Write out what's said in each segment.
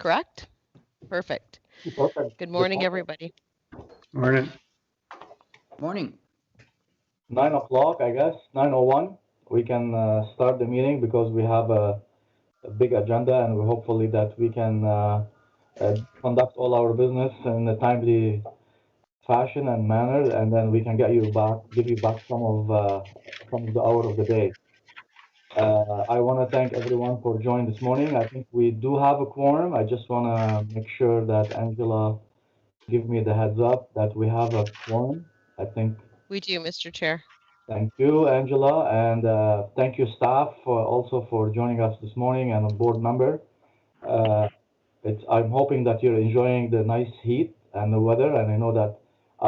correct? Perfect. Perfect. Good morning, everybody. Morning. Morning. 9 o'clock, I guess, 9:01. We can start the meeting because we have a big agenda, and we hopefully that we can conduct all our business in a timely fashion and manner, and then we can give you back some of the hour of the day. I want to thank everyone for joining this morning. I think we do have a quorum. I just want to make sure that Angela give me the heads up that we have a quorum. I think We do, Mr. Chair. thank you, Angela, and thank you, staff, also for joining us this morning, and a board member. Uh, I'm hoping that you're enjoying the nice heat and the weather, and I know that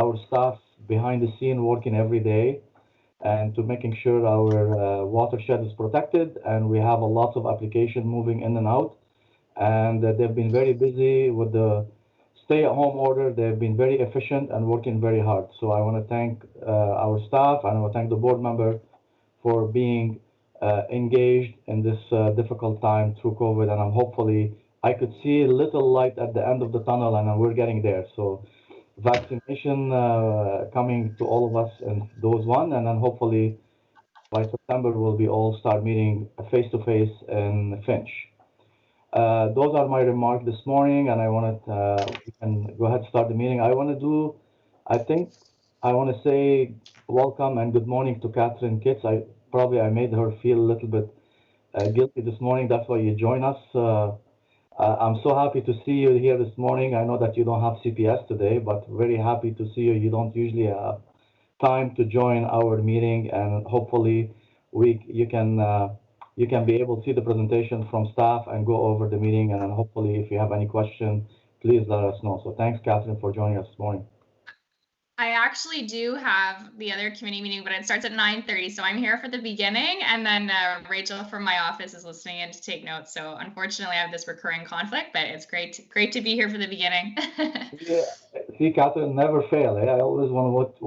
our staff behind the scene working every day and to making sure our watershed is protected, and we have a lot of application moving in and out, and they've been very busy with the stay-at-home order. They've been very efficient and working very hard. So I want to thank our staff, and I want to thank the board member for being engaged in this difficult time through COVID. And I'm hopefully I could see a little light at the end of the tunnel, and we're getting there. So vaccination coming to all of us in those one, and then hopefully by September we'll be all start meeting face to face in Finch. Those are my remarks this morning, and I wanted we can go ahead and start the meeting. I think I want to say welcome and good morning to Catherine Kitts. I made her feel a little bit guilty this morning. That's why you join us. I'm so happy to see you here this morning. I know that you don't have CPS today, but very happy to see you. You don't usually have time to join our meeting, and hopefully you can be able to see the presentation from staff and go over the meeting, and then hopefully if you have any question, please let us know. So thanks, Catherine, for joining us this morning. I actually do have the other committee meeting, but it starts at 9:30, so I'm here for the beginning, and then Rachel from my office is listening in to take notes. So unfortunately, I have this recurring conflict, but it's great to be here for the beginning. Yeah, see, Catherine, never fail. I always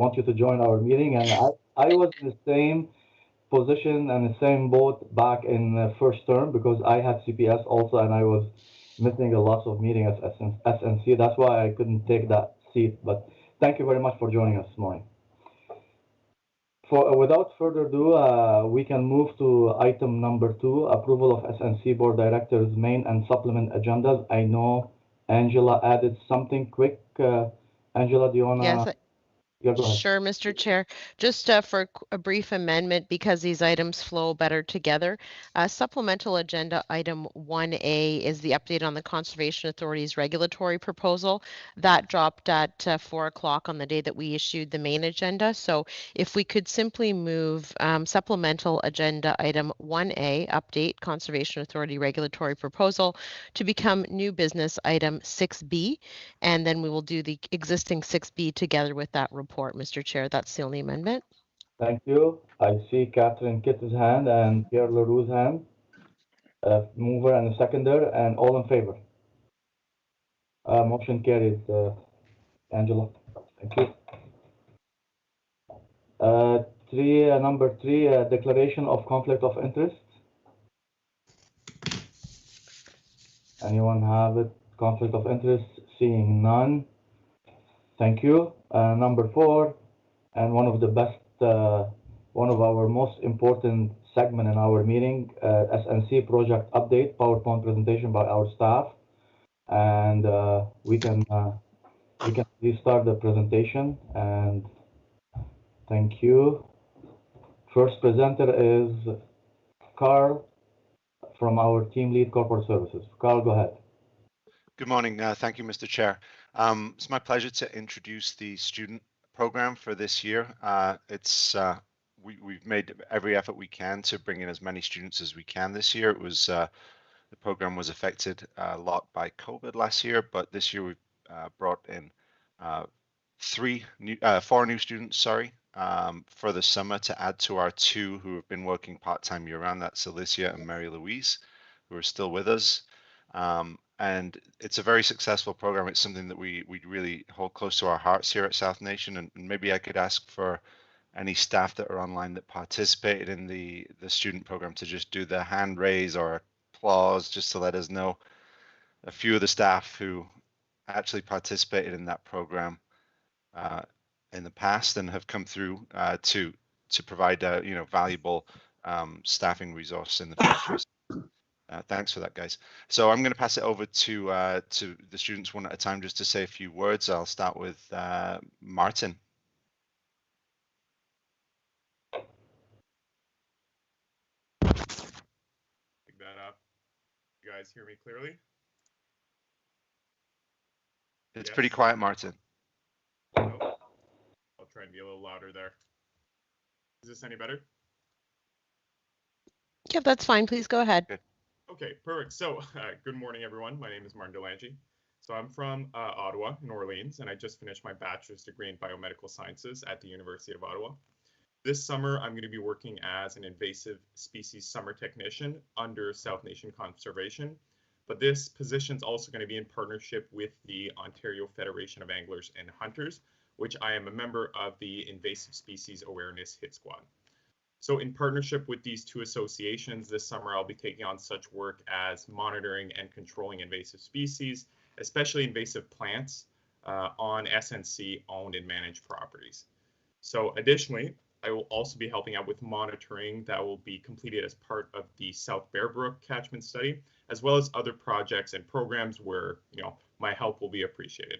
want you to join our meeting, and I was in the same position and the same boat back in first term because I had CPS also, and I was missing a lot of meetings at SNC. That's why I couldn't take that seat, but thank you very much for joining us this morning. Without further ado, we can move to item number 2, approval of SNC Board Directors main and supplement agendas. I know Angela added something quick. Angela, do you want to? Yes, Yeah, go ahead. sure, Mr. Chair. Just for a brief amendment, because these items flow better together. Supplemental Agenda Item 1A is the update on the Conservation Authority's regulatory proposal. That dropped at 4 o'clock on the day that we issued the main agenda. So if we could simply move Supplemental Agenda Item 1A, update Conservation Authority regulatory proposal, to become new business item 6B, and then we will do the existing 6B together with that report, Mr. Chair. That's the only amendment. Thank you. I see Catherine Kitts' hand and Pierre Leroux's hand. Mover and a seconder, and all in favor. Motion carried, Angela. Thank you. Number 3, declaration of conflict of interest. Anyone have it? Conflict of interest? Seeing none. Thank you. Number 4, and one of the best, one of our most important segment in our meeting, SNC project update, PowerPoint presentation by our staff, and we can restart the presentation. And thank you. First presenter is Carl from our team lead corporate services. Carl, go ahead. Good morning. Thank you, Mr. Chair. It's my pleasure to introduce the student program for this year. We've made every effort we can to bring in as many students as we can this year. It was the program was affected a lot by COVID last year, but this year we've brought in 4 new students, for the summer to add to our 2 who have been working part-time year-round. That's Alicia and Mary Louise, who are still with us. And it's a very successful program. It's something that we really hold close to our hearts here at South Nation. And maybe I could ask for any staff that are online that participated in the student program to just do the hand raise or applause just to let us know a few of the staff who actually participated in that program in the past and have come through to provide a valuable staffing resource in the future. Thanks for that, guys. So I'm going to pass it over to the students one at a time just to say a few words. I'll start with Martin. Pick that up. You guys hear me clearly? It's Yes. pretty quiet, Martin. Oh, I'll try and be a little louder there. Is this any better? Yep, that's fine. Please go ahead. Good. Okay, perfect. So good morning, everyone. My name is Martin Delange. So I'm from Ottawa, New Orleans, and I just finished my bachelor's degree in biomedical sciences at the University of Ottawa. This summer, I'm going to be working as an invasive species summer technician under South Nation Conservation. But this position is also going to be in partnership with the Ontario Federation of Anglers and Hunters, which I am a member of the Invasive Species Awareness Hit Squad. So in partnership with these two associations, this summer I'll be taking on such work as monitoring and controlling invasive species, especially invasive plants on SNC owned and managed properties. So additionally, I will also be helping out with monitoring that will be completed as part of the South Bear Brook catchment study, as well as other projects and programs where my help will be appreciated.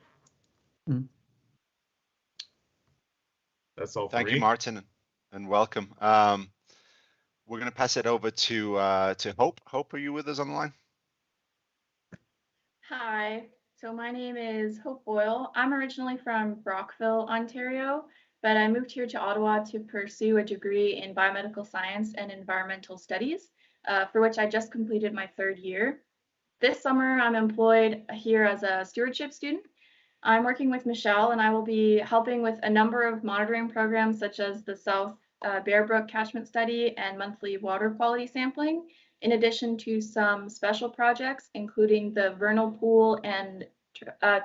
That's all. Thank you, Martin, and welcome. We're going to pass it over to Hope. Hope, are you with us on the line? Hi, so my name is Hope Boyle. I'm originally from Brockville, Ontario, but I moved here to Ottawa to pursue a degree in biomedical science and environmental studies, for which I just completed my 3rd year. This summer, I'm employed here as a stewardship student. I'm working with Michelle, and I will be helping with a number of monitoring programs such as the South Bear Brook catchment study and monthly water quality sampling, in addition to some special projects, including the vernal pool and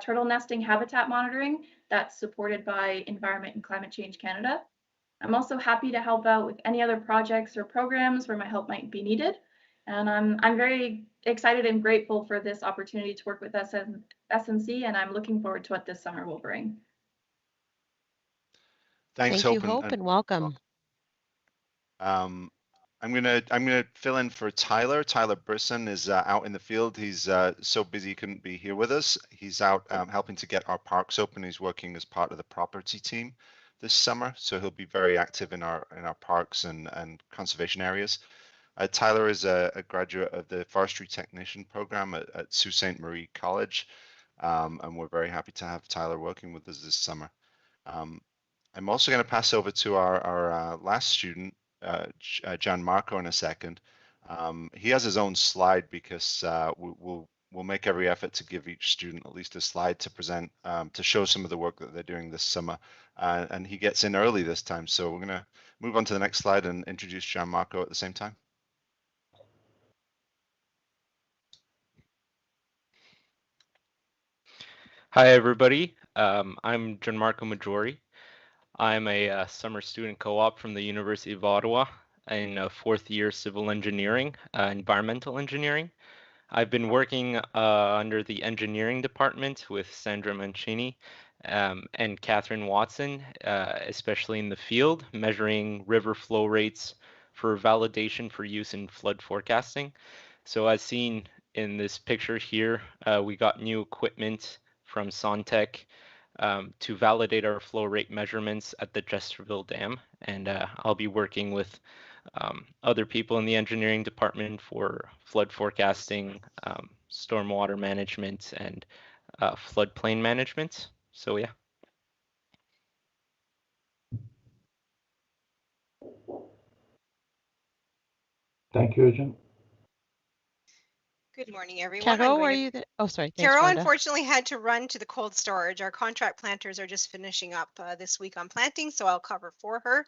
turtle nesting habitat monitoring that's supported by Environment and Climate Change Canada. I'm also happy to help out with any other projects or programs where my help might be needed. And I'm very excited and grateful for this opportunity to work with SNC, and I'm looking forward to what this summer will bring. Thanks, Thank you, Hope, and welcome. I'm gonna fill in for Tyler. Tyler Brisson is out in the field. He's so busy he couldn't be here with us. He's out helping to get our parks open. He's working as part of the property team this summer, so he'll be very active in our parks and conservation areas. Tyler is a graduate of the Forestry Technician program at Sault Ste. Marie College, and we're very happy to have Tyler working with us this summer. I'm also going to pass over to our last student, Gianmarco, in a second. He has his own slide because we'll make every effort to give each student at least a slide to present to show some of the work that they're doing this summer. And he gets in early this time, so we're going to move on to the next slide and introduce Gianmarco at the same time. Hi, everybody. I'm Gianmarco Maggiore. I'm a summer student co-op from the University of Ottawa in 4th year civil engineering, environmental engineering. I've been working under the engineering department with Sandra Mancini and Catherine Watson, especially in the field, measuring river flow rates for validation for use in flood forecasting. So as seen in this picture here, we got new equipment from Sontech to validate our flow rate measurements at the Jesterville Dam. And I'll be working with other people in the engineering department for flood forecasting, stormwater management, and floodplain management. So yeah. Thank you, Eugene. Good morning, everyone. Caro, are you there? Oh, sorry. Thanks, Caro Rhonda. unfortunately had to run to the cold storage. Our contract planters are just finishing up this week on planting, so I'll cover for her.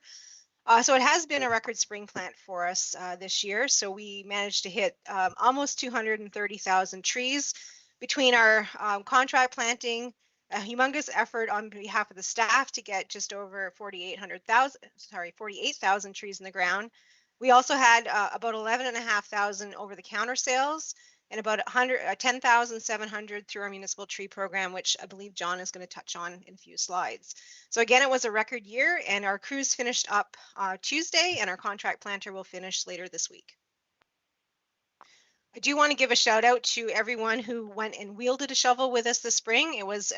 So it has been a record spring plant for us this year. So we managed to hit almost 230,000 trees between our contract planting, a humongous effort on behalf of the staff to get just over 48,000 trees in the ground. We also had about 11,500 over the counter sales. and about 10,700 through our municipal tree program, which I believe John is going to touch on in a few slides. So again, it was a record year, and our crews finished up Tuesday, and our contract planter will finish later this week. I do want to give a shout out to everyone who went and wielded a shovel with us this spring. It was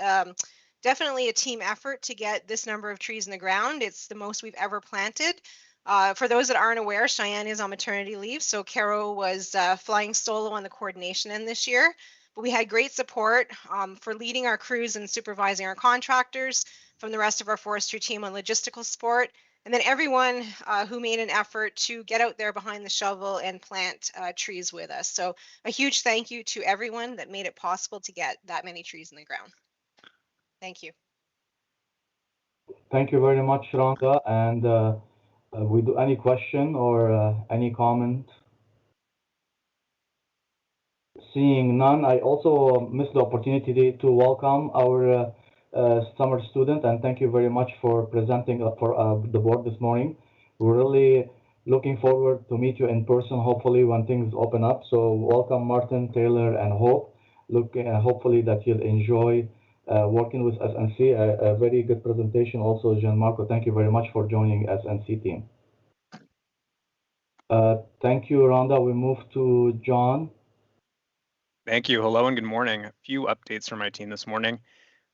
definitely a team effort to get this number of trees in the ground. It's the most we've ever planted. For those that aren't aware, Cheyenne is on maternity leave, so Caro was flying solo on the coordination end this year. But we had great support for leading our crews and supervising our contractors from the rest of our forestry team on logistical support. And then everyone who made an effort to get out there behind the shovel and plant trees with us. So a huge thank you to everyone that made it possible to get that many trees in the ground. Thank you. Thank you very much, Rhonda. And we do any question or any comment? Seeing none, I also missed the opportunity to welcome our summer student, and thank you very much for presenting for the board this morning. We're really looking forward to meet you in person, hopefully when things open up. So welcome, Martin, Taylor, and Hope. Hopefully that you'll enjoy working with SNC. A very good presentation. Also, Gianmarco, thank you very much for joining SNC team. Thank you, Rhonda. We move to John. Thank you. Hello and good morning. A few updates from my team this morning.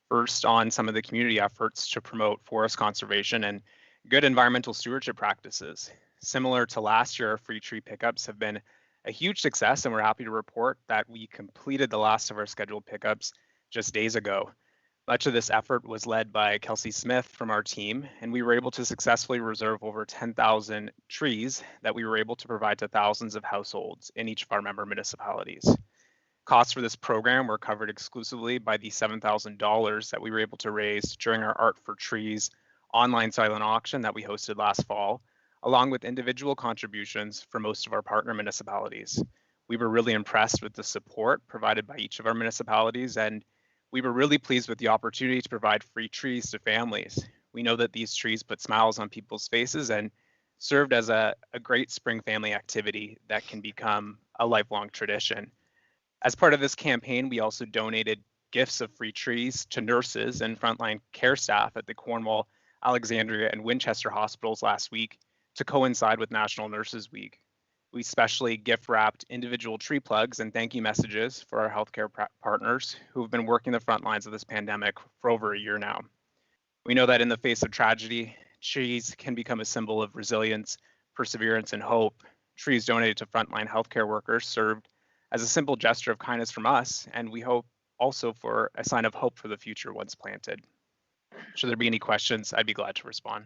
First, on some of the community efforts to promote forest conservation and good environmental stewardship practices. Similar to last year, our free tree pickups have been a huge success, and we're happy to report that we completed the last of our scheduled pickups just days ago. Much of this effort was led by Kelsey Smith from our team, and we were able to successfully reserve over 10,000 trees that we were able to provide to thousands of households in each of our member municipalities. Costs for this program were covered exclusively by the $7,000 that we were able to raise during our Art for Trees online silent auction that we hosted last fall, along with individual contributions from most of our partner municipalities. We were really impressed with the support provided by each of our municipalities, and we were really pleased with the opportunity to provide free trees to families. We know that these trees put smiles on people's faces and served as a great spring family activity that can become a lifelong tradition. As part of this campaign, we also donated gifts of free trees to nurses and frontline care staff at the Cornwall, Alexandria, and Winchester hospitals last week to coincide with National Nurses Week. We specially gift wrapped individual tree plugs and thank you messages for our healthcare partners who have been working the front lines of this pandemic for over a year now. We know that in the face of tragedy, trees can become a symbol of resilience, perseverance, and hope. Trees donated to frontline healthcare workers served as a simple gesture of kindness from us, and we hope also for a sign of hope for the future once planted. Should there be any questions, I'd be glad to respond.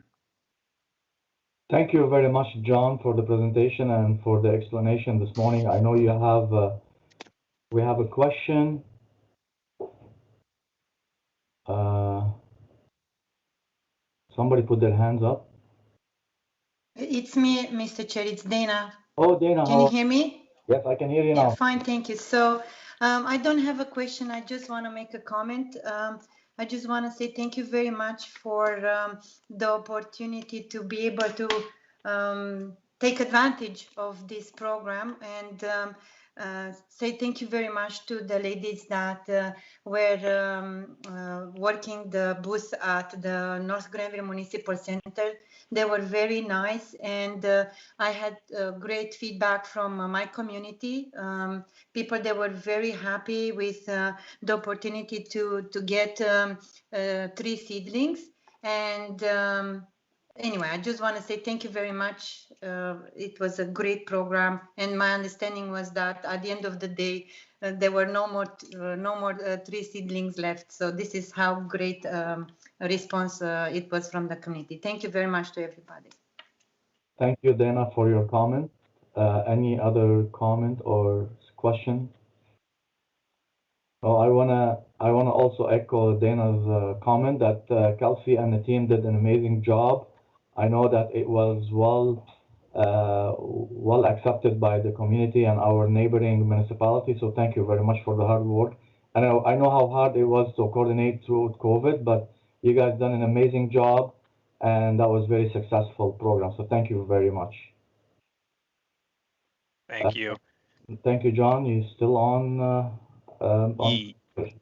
Thank you very much, John, for the presentation and for the explanation this morning. I know you have, we have a question. Somebody put their hands up. It's me, Mr. Chair. It's Dana. Oh, Dana. Can you hear me? Yes, I can hear you Yeah, now. fine, thank you. So I don't have a question. I just want to make a comment. I just want to say thank you very much for the opportunity to be able to take advantage of this program and say thank you very much to the ladies that were working the booth at the North Grenville Municipal Center. They were very nice, and I had great feedback from my community. People, they were very happy with the opportunity to get 3 seedlings. And anyway, I just want to say thank you very much. It was a great program, and my understanding was that at the end of the day, there were no more 3 seedlings left. So this is how great response it was from the community. Thank you very much to everybody. Thank you, Dana, for your comment. Any other comment or question? Oh, I wanna also echo Dana's comment that Kelsey and the team did an amazing job. I know that it was well accepted by the community and our neighboring municipalities. So thank you very much for the hard work. And I know how hard it was to coordinate through COVID, but you guys done an amazing job, and that was a very successful program. So thank you very much. Thank you. Thank you, John. You still on?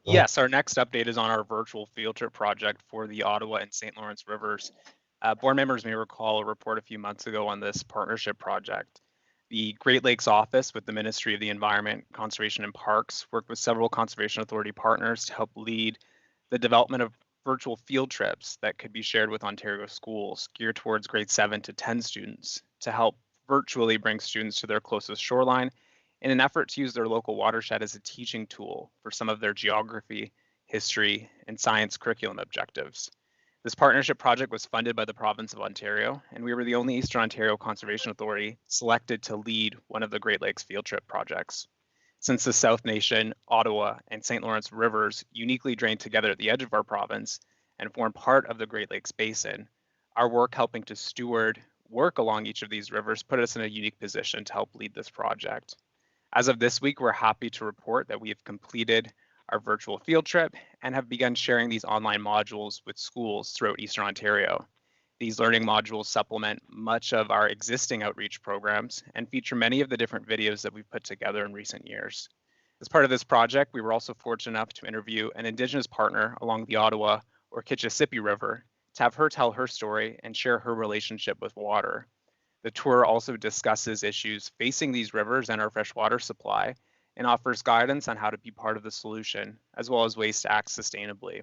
Yes, our next update is on our virtual field trip project for the Ottawa and St. Lawrence Rivers. Board members may recall a report a few months ago on this partnership project. The Great Lakes Office with the Ministry of the Environment, Conservation and Parks worked with several Conservation Authority partners to help lead the development of virtual field trips that could be shared with Ontario schools geared towards grade 7 to 10 students to help virtually bring students to their closest shoreline in an effort to use their local watershed as a teaching tool for some of their geography, history, and science curriculum objectives. This partnership project was funded by the province of Ontario, and we were the only Eastern Ontario Conservation Authority selected to lead one of the Great Lakes field trip projects. Since the South Nation, Ottawa, and St. Lawrence rivers uniquely drain together at the edge of our province and form part of the Great Lakes Basin, our work helping to steward work along each of these rivers put us in a unique position to help lead this project. As of this week, we're happy to report that we have completed our virtual field trip and have begun sharing these online modules with schools throughout Eastern Ontario. These learning modules supplement much of our existing outreach programs and feature many of the different videos that we've put together in recent years. As part of this project, we were also fortunate enough to interview an Indigenous partner along the Ottawa or Kitchissippi River to have her tell her story and share her relationship with water. The tour also discusses issues facing these rivers and our freshwater supply and offers guidance on how to be part of the solution, as well as ways to act sustainably.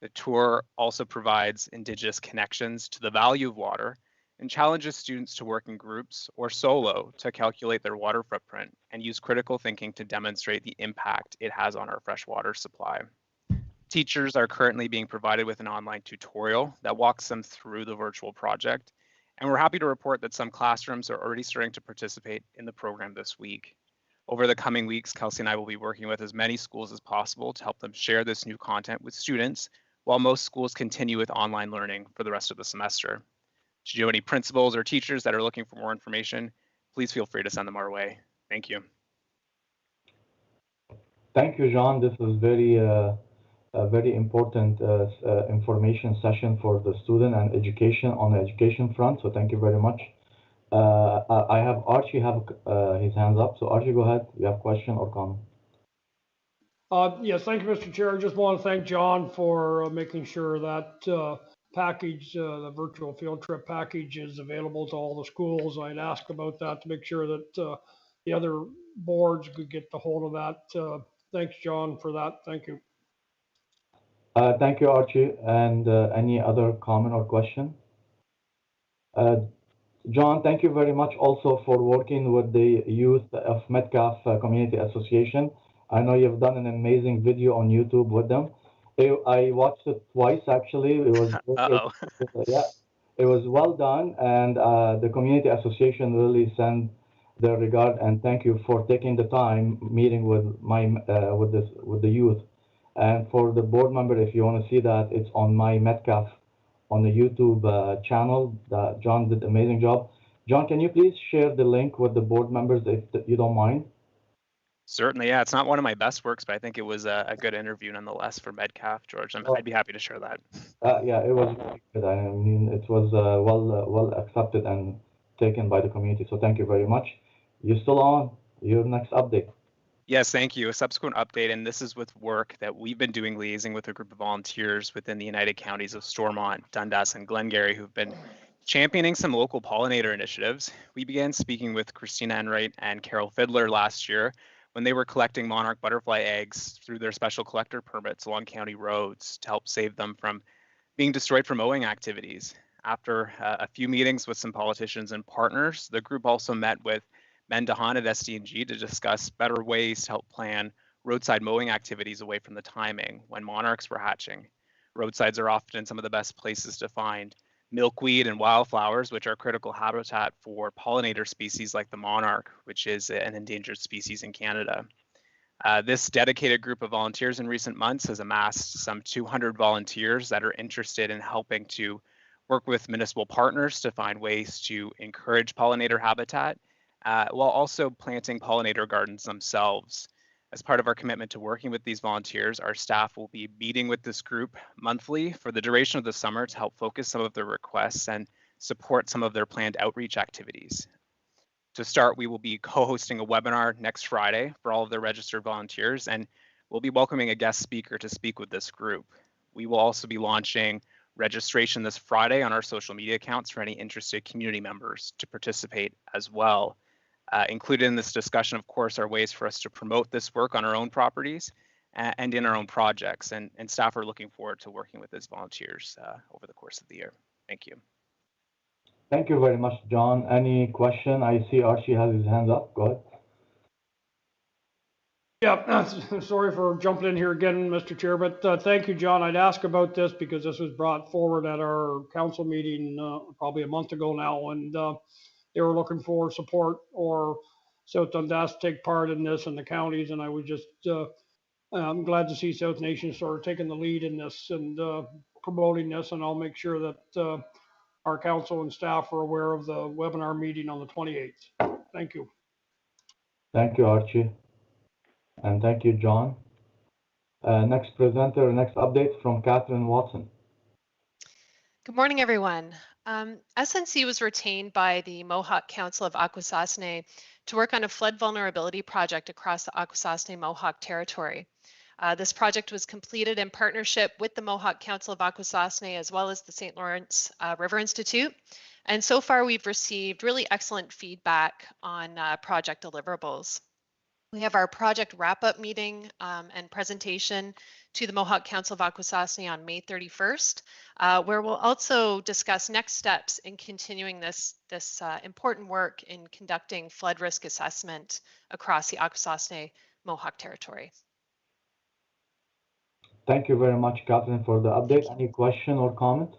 The tour also provides Indigenous connections to the value of water and challenges students to work in groups or solo to calculate their water footprint and use critical thinking to demonstrate the impact it has on our freshwater supply. Teachers are currently being provided with an online tutorial that walks them through the virtual project, and we're happy to report that some classrooms are already starting to participate in the program this week. Over the coming weeks, Kelsey and I will be working with as many schools as possible to help them share this new content with students, while most schools continue with online learning for the rest of the semester. Should you have any principals or teachers that are looking for more information, please feel free to send them our way. Thank you. Thank you, John. This was a very important information session for the student and education on the education front. So thank you very much. I have Archie have his hands up. So Archie, go ahead. You have a question or comment? Yes, thank you, Mr. Chair. I just want to thank John for making sure that package, the virtual field trip package, is available to all the schools. I'd ask about that to make sure that the other boards could get the hold of that. Thanks, John, for that. Thank you. Thank you, Archie. And any other comment or question? John, thank you very much also for working with the youth of Metcalfe Community Association. I know you've done an amazing video on YouTube with them. I watched it twice, actually. It was yeah, it was well done, and the Community Association really sent their regard and thank you for taking the time meeting with with the youth. And for the board member, if you want to see that, it's on my Metcalfe on the YouTube channel. John did an amazing job. John, can you please share the link with the board members if you don't mind? Certainly, yeah. It's not one of my best works, but I think it was a good interview nonetheless for Metcalfe, George. I'd be happy to share that. Yeah, it was really good. I mean, it was well accepted and taken by the community. So thank you very much. You're still on. Your next update. Yes, thank you. A subsequent update, and this is with work that we've been doing liaising with a group of volunteers within the United Counties of Stormont, Dundas, and Glengarry who've been championing some local pollinator initiatives. We began speaking with Christina Enright and Carol Fiddler last year when they were collecting monarch butterfly eggs through their special collector permits along county roads to help save them from being destroyed for mowing activities. After a few meetings with some politicians and partners, the group also met with Ben DeHaan at SDNG to discuss better ways to help plan roadside mowing activities away from the timing when monarchs were hatching. Roadsides are often some of the best places to find milkweed and wildflowers, which are critical habitat for pollinator species like the monarch, which is an endangered species in Canada. This dedicated group of volunteers in recent months has amassed some 200 volunteers that are interested in helping to work with municipal partners to find ways to encourage pollinator habitat, while also planting pollinator gardens themselves. As part of our commitment to working with these volunteers, our staff will be meeting with this group monthly for the duration of the summer to help focus some of their requests and support some of their planned outreach activities. To start, we will be co-hosting a webinar next Friday for all of the registered volunteers, and we'll be welcoming a guest speaker to speak with this group. We will also be launching registration this Friday on our social media accounts for any interested community members to participate as well. Included in this discussion, of course, are ways for us to promote this work on our own properties and in our own projects, and staff are looking forward to working with these volunteers over the course of the year. Thank you. Thank you very much, John. Any question? I see Archie has his hands up. Go ahead. Yeah, sorry for jumping in here again, Mr. Chair, but thank you, John. I'd ask about this because this was brought forward at our council meeting probably a month ago now, and they were looking for support or South Dundas to take part in this and the counties, and I was just I'm glad to see South Nation sort of taking the lead in this and promoting this, and I'll make sure that our council and staff are aware of the webinar meeting on the 28th. Thank you. Thank you, Archie. And thank you, John. Next presenter, next update from Catherine Watson. Good morning, everyone. SNC was retained by the Mohawk Council of Akwesasne to work on a flood vulnerability project across the Akwesasne Mohawk territory. This project was completed in partnership with the Mohawk Council of Akwesasne as well as the St. Lawrence River Institute. And so far, we've received really excellent feedback on project deliverables. We have our project wrap-up meeting and presentation to the Mohawk Council of Akwesasne on May 31st, where we'll also discuss next steps in continuing this important work in conducting flood risk assessment across the Akwesasne Mohawk territory. Thank you very much, Catherine, for the update. Any question or comment?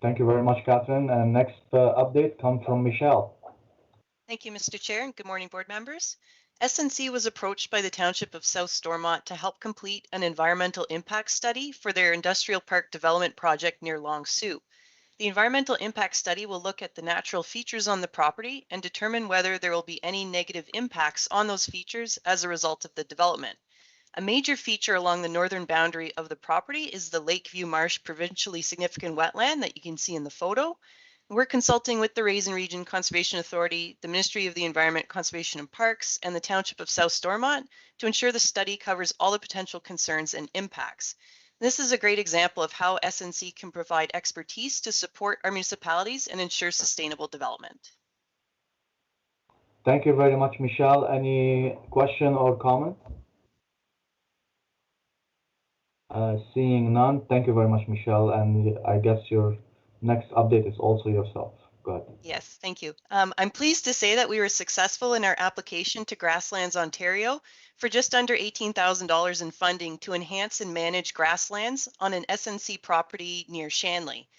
Thank you very much, Catherine. And next update comes from Michelle. Thank you, Mr. Chair, and good morning, board members. SNC was approached by the Township of South Stormont to help complete an environmental impact study for their industrial park development project near Long Sault. The environmental impact study will look at the natural features on the property and determine whether there will be any negative impacts on those features as a result of the development. A major feature along the northern boundary of the property is the Lakeview Marsh provincially significant wetland that you can see in the photo. We're consulting with the Raisin Region Conservation Authority, the Ministry of the Environment, Conservation and Parks, and the Township of South Stormont to ensure the study covers all the potential concerns and impacts. This is a great example of how SNC can provide expertise to support our municipalities and ensure sustainable development. Thank you very much, Michelle. Any question or comment? Seeing none, thank you very much, Michelle. And I guess your next update is also yourself. Go ahead. Yes, thank you. I'm pleased to say that we were successful in our application to Grasslands, Ontario for just under $18,000 in funding to enhance and manage grasslands on an SNC property near Shanley.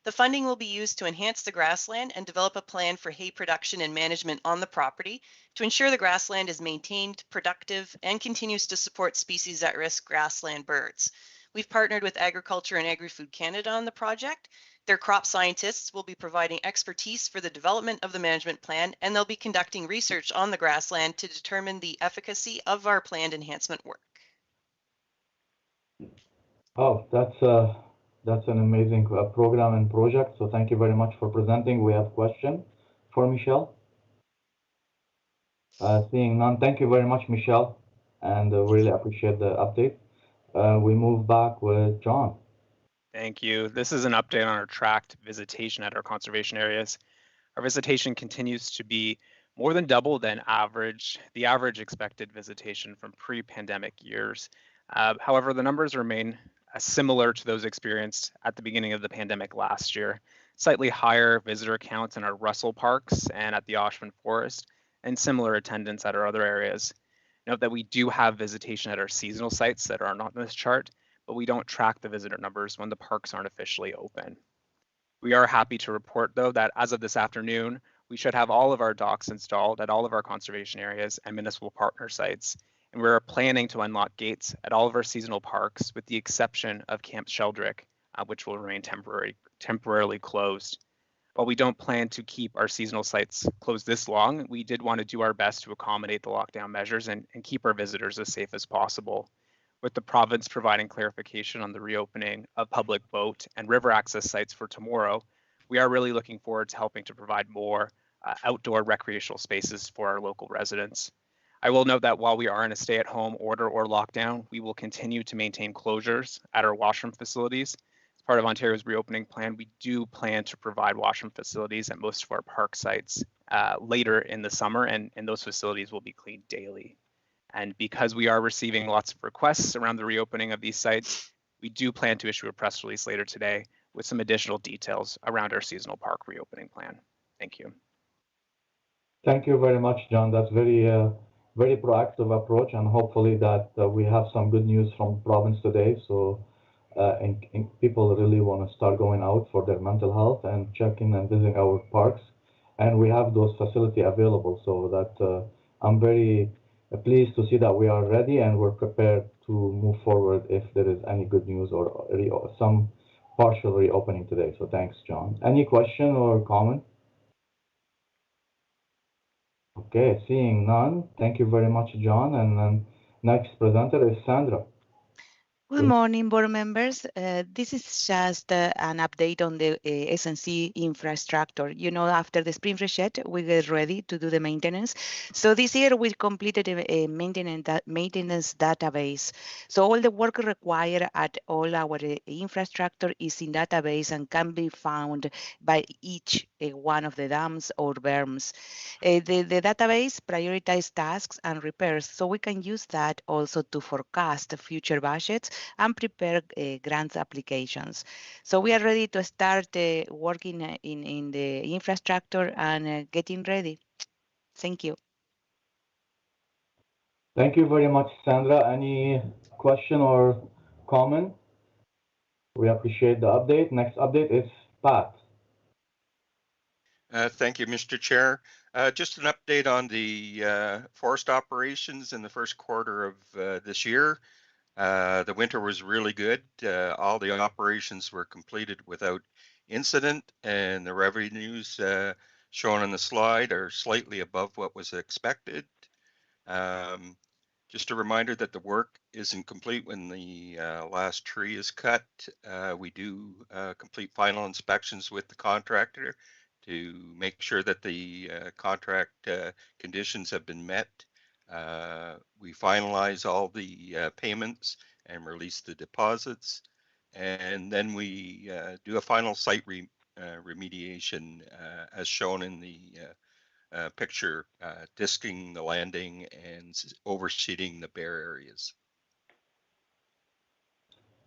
The funding will be used to enhance the grassland and develop a plan for hay production and management on the property to ensure the grassland is maintained, productive, and continues to support species at risk grassland birds. We've partnered with Agriculture and Agri-Food Canada on the project. Their crop scientists will be providing expertise for the development of the management plan, and they'll be conducting research on the grassland to determine the efficacy of our planned enhancement work. Oh, that's an amazing program and project. So thank you very much for presenting. We have a question for Michelle. Seeing none, thank you very much, Michelle, and really appreciate the update. We move back with John. Thank you. This is an update on our tracked visitation at our conservation areas. Our visitation continues to be more than double than the average expected visitation from pre-pandemic years. However, the numbers remain similar to those experienced at the beginning of the pandemic last year. Slightly higher visitor counts in our Russell Parks and at the Oshman Forest, and similar attendance at our other areas. Note that we do have visitation at our seasonal sites that are not in this chart, but we don't track the visitor numbers when the parks aren't officially open. We are happy to report, though, that as of this afternoon, we should have all of our docks installed at all of our conservation areas and municipal partner sites, and we're planning to unlock gates at all of our seasonal parks with the exception of Camp Sheldrick, which will remain temporarily closed. While we don't plan to keep our seasonal sites closed this long, we did want to do our best to accommodate the lockdown measures and keep our visitors as safe as possible. With the province providing clarification on the reopening of public boat and river access sites for tomorrow, we are really looking forward to helping to provide more outdoor recreational spaces for our local residents. I will note that while we are in a stay-at-home order or lockdown, we will continue to maintain closures at our washroom facilities. As part of Ontario's reopening plan, we do plan to provide washroom facilities at most of our park sites later in the summer, and those facilities will be cleaned daily. And because we are receiving lots of requests around the reopening of these sites, we do plan to issue a press release later today with some additional details around our seasonal park reopening plan. Thank you. Thank you very much, John. That's very proactive approach, and hopefully that we have some good news from province today. So and people really want to start going out for their mental health and checking and visiting our parks. And we have those facilities available, so that I'm very pleased to see that we are ready and we're prepared to move forward if there is any good news or some partial reopening today. So thanks, John. Any question or comment? Okay, seeing none. Thank you very much, John. And then next presenter is Sandra. Good morning, board members. This is just an update on the SNC Infrastructure. You know, after the spring freshet, we get ready to do the maintenance. So this year we completed a maintenance database. So all the work required at all our infrastructure is in database and can be found by each one of the dams or berms. The database prioritizes tasks and repairs, so we can use that also to forecast future budgets and prepare grant applications. So we are ready to start working in the infrastructure and getting ready. Thank you. Thank you very much, Sandra. Any question or comment? We appreciate the update. Next update is Pat. Thank you, Mr. Chair. Just an update on the forest operations in the first quarter of this year. The winter was really good. All the operations were completed without incident, and the revenues shown on the slide are slightly above what was expected. Just a reminder that the work isn't complete when the last tree is cut. We do complete final inspections with the contractor to make sure that the contract conditions have been met. We finalize all the payments and release the deposits, and then we do a final site remediation as shown in the picture, disking the landing and overseeding the bare areas.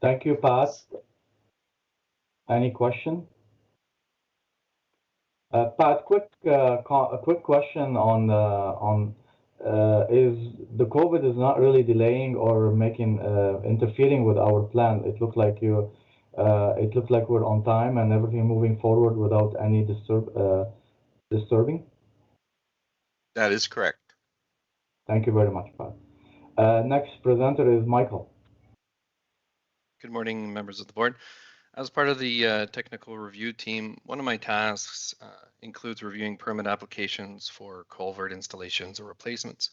Thank you, Pat. Any question? Pat, a quick question on is the COVID is not really delaying or making interfering with our plan. It looks like we're on time and everything moving forward without any disturbing. That is correct. Thank you very much, Pat. Next presenter is Michael. Good morning, members of the board. As part of the technical review team, one of my tasks includes reviewing permit applications for culvert installations or replacements.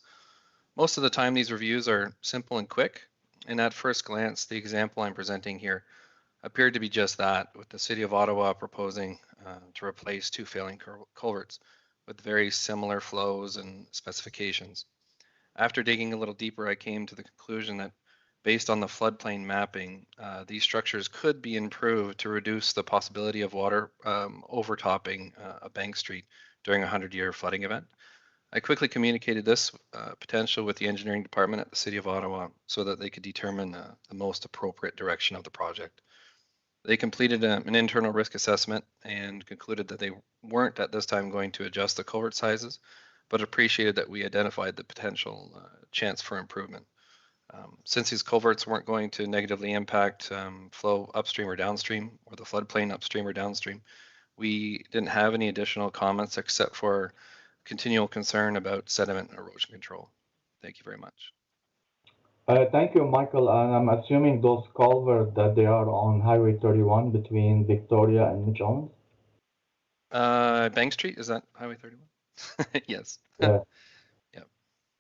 Most of the time, these reviews are simple and quick, and at first glance, the example I'm presenting here appeared to be just that, with the City of Ottawa proposing to replace two failing culverts with very similar flows and specifications. After digging a little deeper, I came to the conclusion that based on the floodplain mapping, these structures could be improved to reduce the possibility of water overtopping a bank street during a 100-year flooding event. I quickly communicated this potential with the engineering department at the City of Ottawa so that they could determine the most appropriate direction of the project. They completed an internal risk assessment and concluded that they weren't at this time going to adjust the culvert sizes, but appreciated that we identified the potential chance for improvement. Since these culverts weren't going to negatively impact flow upstream or downstream, or the floodplain upstream or downstream, we didn't have any additional comments except for continual concern about sediment and erosion control. Thank you very much. Thank you, Michael. And I'm assuming those culverts that they are on Highway 31 between Victoria and Mitchell. Bank Street, is that Highway 31? Yes. Yeah. Yeah.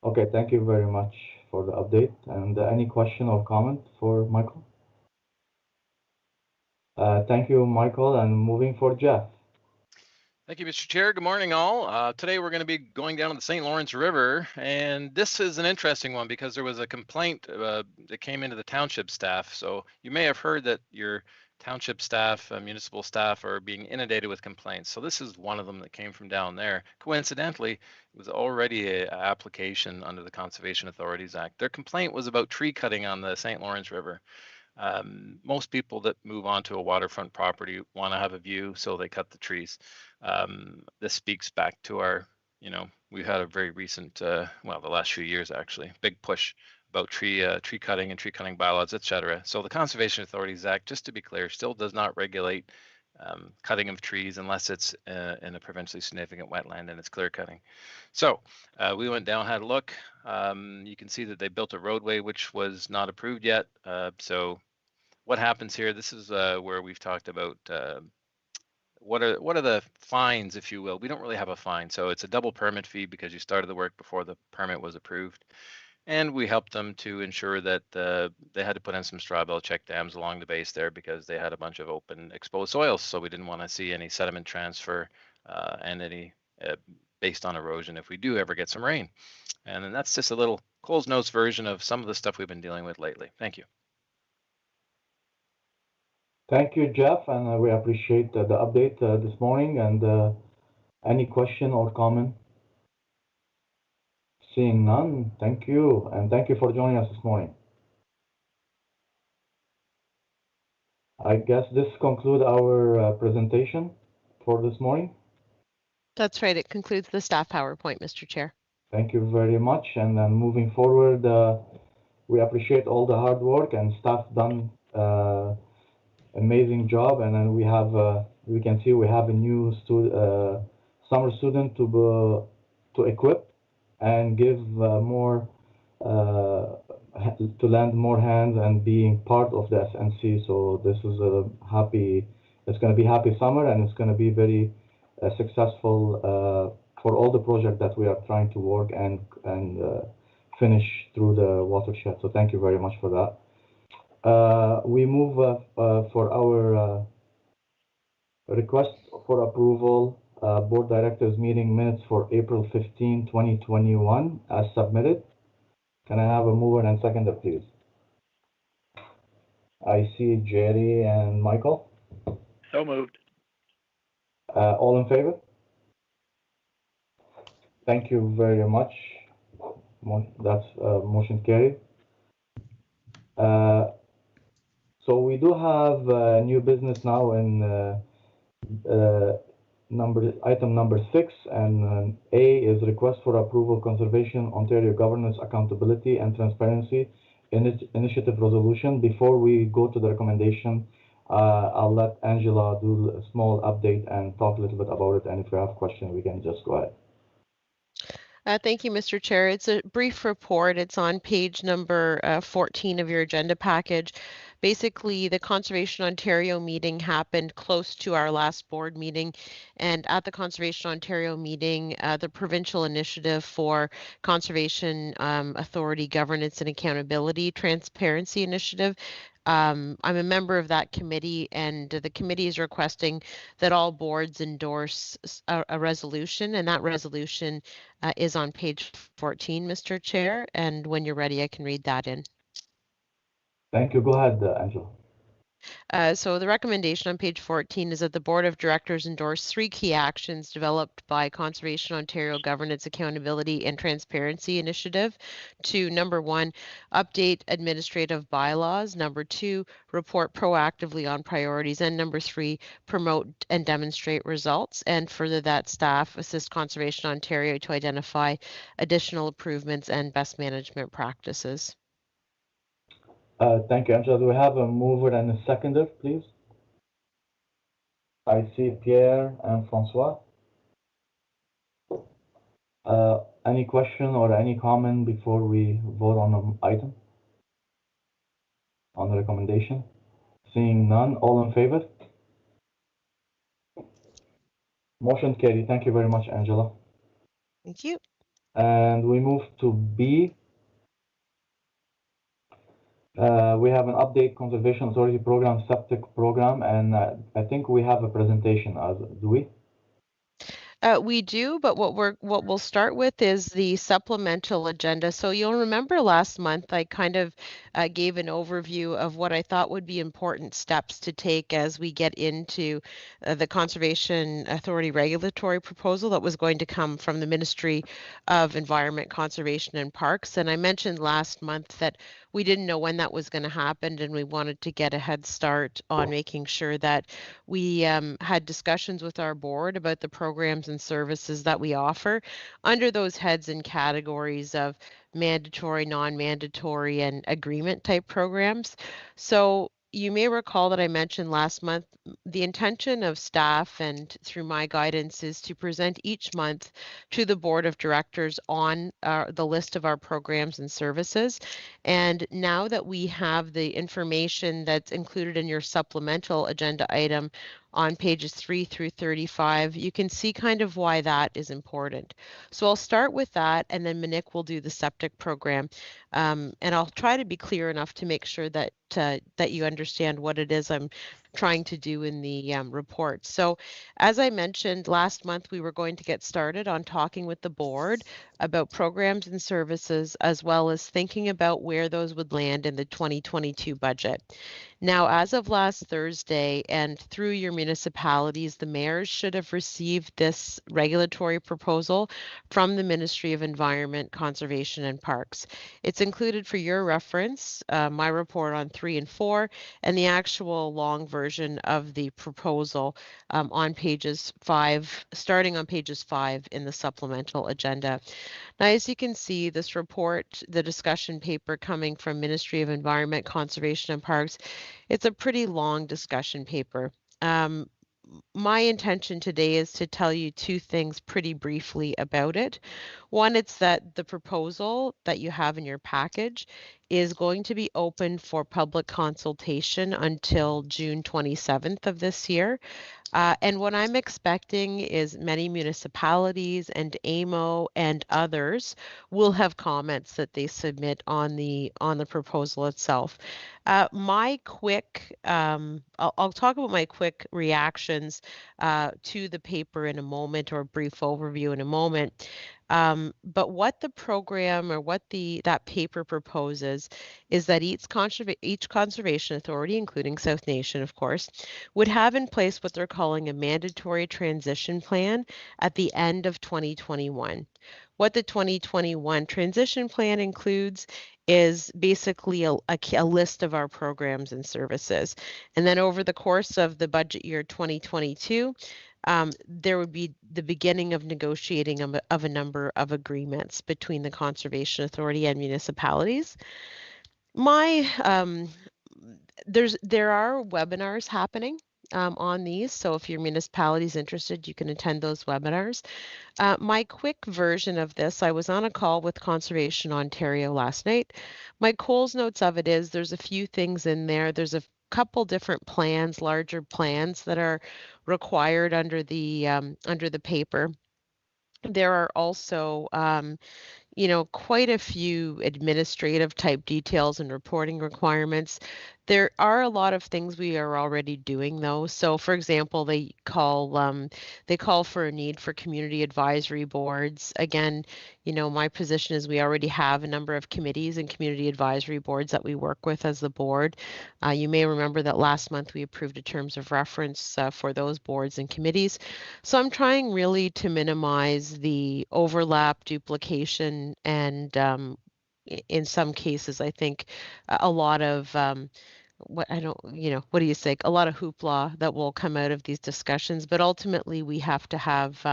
Okay, thank you very much for the update. And any question or comment for Michael? Thank you, Michael. And moving for Jeff. Thank you, Mr. Chair. Good morning, all. Today we're going to be going down to the St. Lawrence River, and this is an interesting one because there was a complaint that came into the township staff. So you may have heard that your township staff, municipal staff are being inundated with complaints. So this is one of them that came from down there. Coincidentally, it was already an application under the Conservation Authorities Act. Their complaint was about tree cutting on the St. Lawrence River. Most people that move onto a waterfront property want to have a view, so they cut the trees. This speaks back to our, we've had a very recent, well, the last few years actually, big push about tree cutting and tree cutting bylaws, etc. So the Conservation Authorities Act, just to be clear, still does not regulate cutting of trees unless it's in a provincially significant wetland and it's clear cutting. So we went down, had a look. You can see that they built a roadway which was not approved yet. So what happens here? This is where we've talked about what are the fines, if you will. We don't really have a fine, so it's a double permit fee because you started the work before the permit was approved. And we helped them to ensure that they had to put in some straw bale check dams along the base there because they had a bunch of open exposed soils. So we didn't want to see any sediment transfer and any based on erosion if we do ever get some rain. And then that's just a little Coles Notes version of some of the stuff we've been dealing with lately. Thank you. Thank you, Jeff, and we appreciate the update this morning. And any question or comment? Seeing none, thank you, and thank you for joining us this morning. I guess this concludes our presentation for this morning. That's right. It concludes the staff PowerPoint, Mr. Chair. Thank you very much. And then moving forward, we appreciate all the hard work and staff done amazing job. And then we can see we have a new summer student to equip and give more to lend more hands and being part of the SNC. So this is it's going to be happy summer, and it's going to be very successful for all the projects that we are trying to work and finish through the watershed. So thank you very much for that. We move for our request for approval Board Directors meeting minutes for April 15, 2021 as submitted. Can I have a mover and seconder, please? I see Jerry and Michael. So moved. All in favor? Thank you very much. That's motion carried. So we do have new business now in item number 6, and A is request for approval Conservation Ontario Governance Accountability and Transparency Initiative Resolution. Before we go to the recommendation, I'll let Angela do a small update and talk a little bit about it, and if you have questions, we can just go ahead. Thank you, Mr. Chair. It's a brief report. It's on page number 14 of your agenda package. Basically, the Conservation Ontario meeting happened close to our last board meeting, and at the Conservation Ontario meeting, the provincial initiative for Conservation Authority Governance and Accountability Transparency Initiative. I'm a member of that committee, and the committee is requesting that all boards endorse a resolution, and that resolution is on page 14, Mr. Chair, and when you're ready, I can read that in. Thank you. Go ahead, Angela. So the recommendation on page 14 is that the Board of Directors endorse 3 key actions developed by Conservation Ontario Governance Accountability and Transparency Initiative to number 1, update administrative bylaws, number 2, report proactively on priorities, and number 3, promote and demonstrate results, and further that staff assist Conservation Ontario to identify additional improvements and best management practices. Thank you, Angela. Do we have a mover and a seconder, please? I see Pierre and Francois. Any question or any comment before we vote on the item? On the recommendation? Seeing none, all in favor? Motion carried. Thank you very much, Angela. Thank you. And we move to B. We have an update Conservation Authority Program, septic program, and I think we have a presentation. Do we? We do, but what we'll start with is the supplemental agenda. So you'll remember last month I kind of gave an overview of what I thought would be important steps to take as we get into the Conservation Authority regulatory proposal that was going to come from the Ministry of Environment, Conservation and Parks. And I mentioned last month that we didn't know when that was going to happen, and we wanted to get a head start on making sure that we had discussions with our board about the programs and services that we offer under those heads and categories of mandatory, non-mandatory, and agreement type programs. So you may recall that I mentioned last month, the intention of staff and through my guidance is to present each month to the board of directors on the list of our programs and services. And now that we have the information that's included in your supplemental agenda item on pages 3 through 35, you can see kind of why that is important. So I'll start with that, and then Monique will do the septic program. And I'll try to be clear enough to make sure that that you understand what it is I'm trying to do in the report. So as I mentioned last month, we were going to get started on talking with the board about programs and services, as well as thinking about where those would land in the 2022 budget. Now, as of last Thursday and through your municipalities, the mayors should have received this regulatory proposal from the Ministry of Environment, Conservation and Parks. It's included for your reference, my report on 3 and 4, and the actual long version of the proposal on pages 5, starting on pages 5 in the supplemental agenda. Now, as you can see, this report, the discussion paper coming from Ministry of Environment, Conservation and Parks, it's a pretty long discussion paper. My intention today is to tell you two things pretty briefly about it. One, it's that the proposal that you have in your package is going to be open for public consultation until June 27th of this year. And what I'm expecting is many municipalities and AMO and others will have comments that they submit on the proposal itself. My quick, I'll talk about my quick reactions to the paper in a moment, or a brief overview in a moment. But what the program or what that paper proposes is that each conservation authority, including South Nation, of course, would have in place what they're calling a mandatory transition plan at the end of 2021. What the 2021 transition plan includes is basically a list of our programs and services. And then over the course of the budget year 2022, there would be the beginning of negotiating of a number of agreements between the Conservation Authority and municipalities. There are webinars happening on these, so if your municipality is interested, you can attend those webinars. My quick version of this, I was on a call with Conservation Ontario last night. My Coles notes of it is there's a few things in there. There's a couple different plans, larger plans that are required under the paper. There are also quite a few administrative type details and reporting requirements. There are a lot of things we are already doing though. So for example, they call for a need for community advisory boards. Again, my position is we already have a number of committees and community advisory boards that we work with as the board. You may remember that last month we approved a terms of reference for those boards and committees. So I'm trying really to minimize the overlap, duplication, and in some cases, I think a lot of what do you say? A lot of hoopla that will come out of these discussions, but ultimately we have to have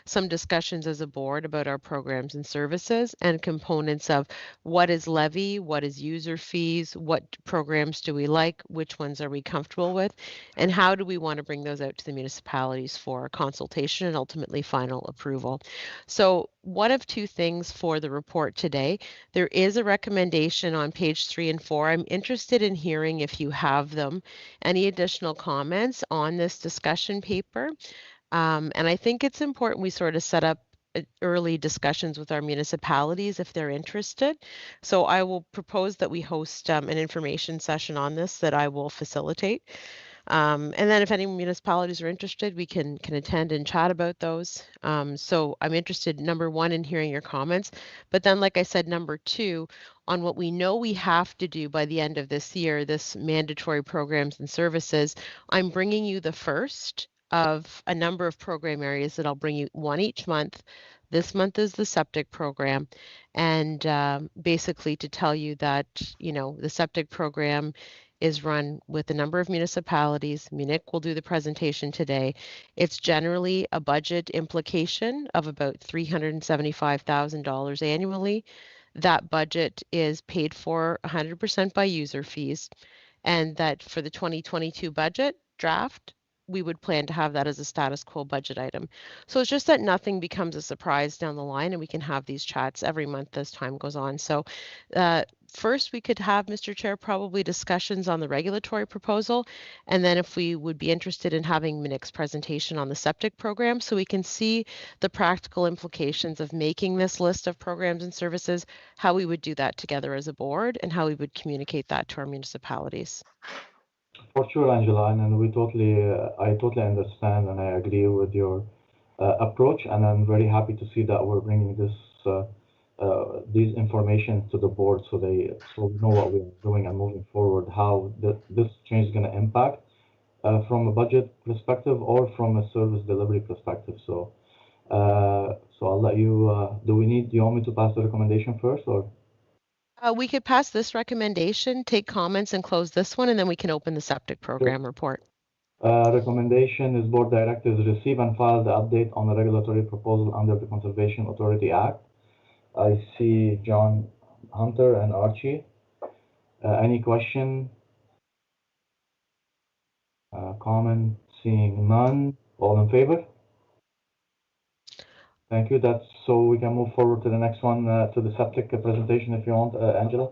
some discussions as a board about our programs and services and components of what is levy, what is user fees, what programs do we like, which ones are we comfortable with, and how do we want to bring those out to the municipalities for consultation and ultimately final approval. So one of two things for the report today. There is a recommendation on page 3 and 4. I'm interested in hearing if you have them, any additional comments on this discussion paper. And I think it's important we sort of set up early discussions with our municipalities if they're interested. So I will propose that we host an information session on this that I will facilitate. And then if any municipalities are interested, we can attend and chat about those. So I'm interested, number one, in hearing your comments. But then, like I said, number two, on what we know we have to do by the end of this year, this mandatory programs and services, I'm bringing you the first of a number of program areas that I'll bring you one each month. This month is the septic program. And basically to tell you that, the septic program is run with a number of municipalities. Munich will do the presentation today. It's generally a budget implication of about $375,000 annually. That budget is paid for 100% by user fees, and that for the 2022 budget draft, we would plan to have that as a status quo budget item. So it's just that nothing becomes a surprise down the line, and we can have these chats every month as time goes on. So first, we could have, Mr. Chair, probably discussions on the regulatory proposal, and then if we would be interested in having Munic's presentation on the septic program, so we can see the practical implications of making this list of programs and services, how we would do that together as a board, and how we would communicate that to our municipalities. For sure, Angela, and we I totally understand and I agree with your approach, and I'm very happy to see that we're bringing these information to the board so we know what we're doing and moving forward, how this change is going to impact from a budget perspective or from a service delivery perspective. So I'll let you. Do you want me to pass the recommendation first, or? We could pass this recommendation, take comments, and close this one, and then we can open the septic program report. Recommendation is Board Directors receive and file the update on the regulatory proposal under the Conservation Authority Act. I see John, Hunter, and Archie. Any question? Comment? Seeing none. All in favor? Thank you. That's so we can move forward to the next one, to the septic presentation if you want, Angela.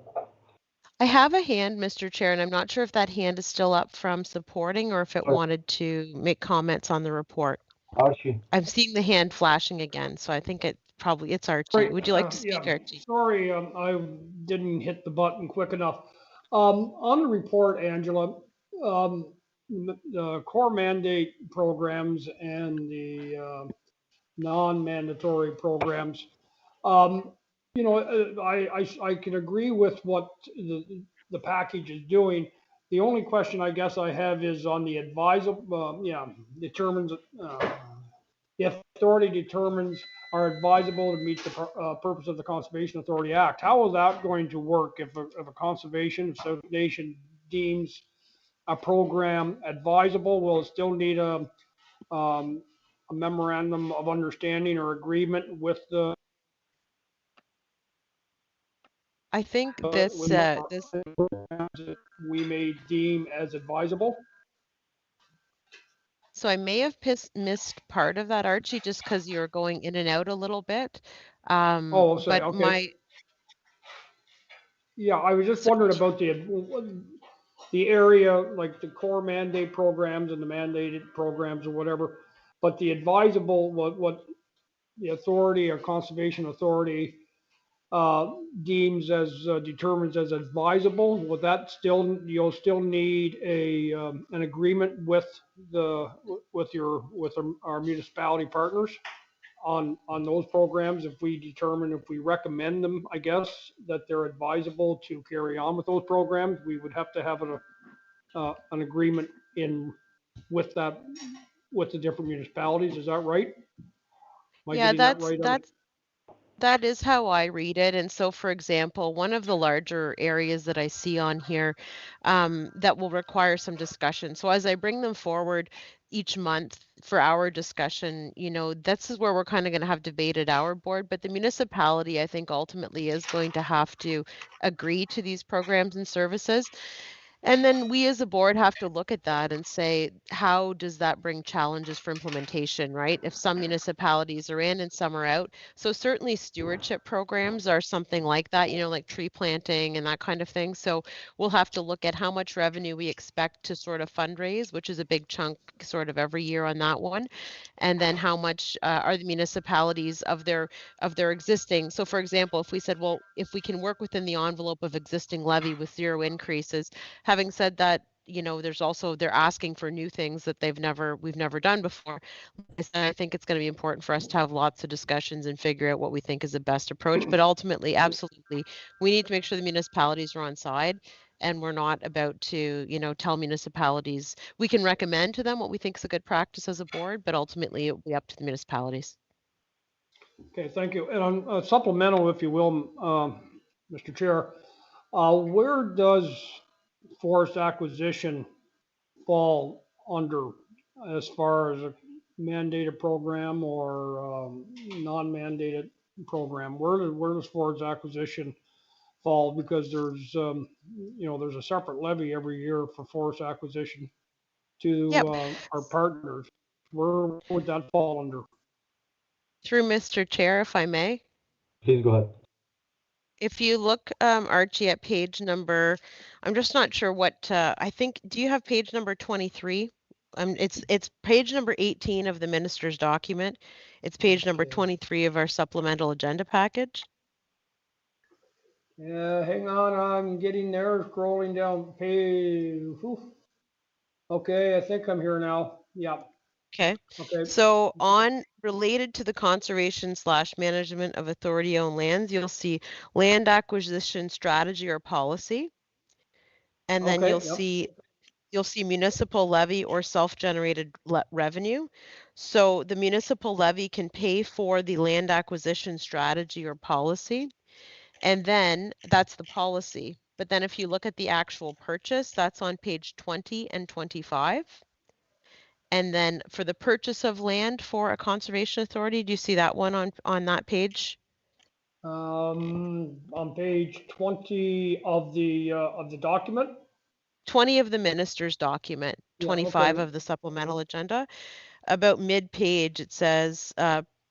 I have a hand, Mr. Chair, and I'm not sure if that hand is still up from supporting or if it wanted to make comments on the report. Archie. I'm seeing the hand flashing again, so I think it's Archie. Right. Would you like to speak, Yeah. Archie? Sorry, I didn't hit the button quick enough. On the report, Angela, the core mandate programs and the non-mandatory programs, I can agree with what the package is doing. The only question I guess I have is on the advisable, determines, the authority determines are advisable to meet the purpose of the Conservation Authority Act. How is that going to work if a conservation association deems a program advisable? Will it still need a memorandum of understanding or agreement with the? I think this we may deem as advisable. So I may have missed part of that, Archie, just because you're going in and out a little bit. Oh, sorry. But Okay. Yeah, I was just wondering about the area, like the core mandate programs and the mandated programs or whatever, but the advisable, what the authority or conservation authority deems as determines as advisable. Would that you'll still need an agreement with our municipality partners on those programs if we recommend them, I guess, that they're advisable to carry on with those programs. We would have to have an agreement with the different municipalities. Is that right? Yeah, that is how I read it. And so, for example, one of the larger areas that I see on here that will require some discussion. So as I bring them forward each month for our discussion, this is where we're kind of going to have debate at our board. But the municipality, I think, ultimately is going to have to agree to these programs and services. And then we as a board have to look at that and say, how does that bring challenges for implementation, right? If some municipalities are in and some are out. So certainly stewardship programs are something like that, like tree planting and that kind of thing. So we'll have to look at how much revenue we expect to sort of fundraise, which is a big chunk sort of every year on that one. And then how much are the municipalities of their existing. So for example, if we said, well, if we can work within the envelope of existing levy with zero increases, having said that, you know, there's also, they're asking for new things that we've never done before. I think it's going to be important for us to have lots of discussions and figure out what we think is the best approach. But ultimately, absolutely, we need to make sure the municipalities are on side, and we're not about to, you know, tell municipalities. We can recommend to them what we think is a good practice as a board, but ultimately it will be up to the municipalities. Okay, thank you. And on supplemental, if you will, Mr. Chair, where does forest acquisition fall under as far as a mandated program or non-mandated program? Where does forest acquisition fall? Because there's you know, there's a separate levy every year for forest acquisition to our partners. Where would that fall under? Through Mr. Chair, if I may. Please go ahead. If you look, Archie, at page number, I'm just not sure what, I think, do you have page number 23? It's page number 18 of the minister's document. It's page number 23 of our supplemental agenda package. Yeah, hang on, I'm getting there, scrolling down page. Okay, I think I'm here now. Yeah. Okay. Okay. So on related to the conservation / management of authority owned lands, you'll see land acquisition strategy or policy. And then you'll see municipal levy or self-generated revenue. So the municipal levy can pay for the land acquisition strategy or policy. And then that's the policy. But then if you look at the actual purchase, that's on page 20 and 25. And then for the purchase of land for a conservation authority, do you see that one on that page? On page 20 of the document? 20 of the minister's document, 25 of the supplemental agenda. About mid-page, it says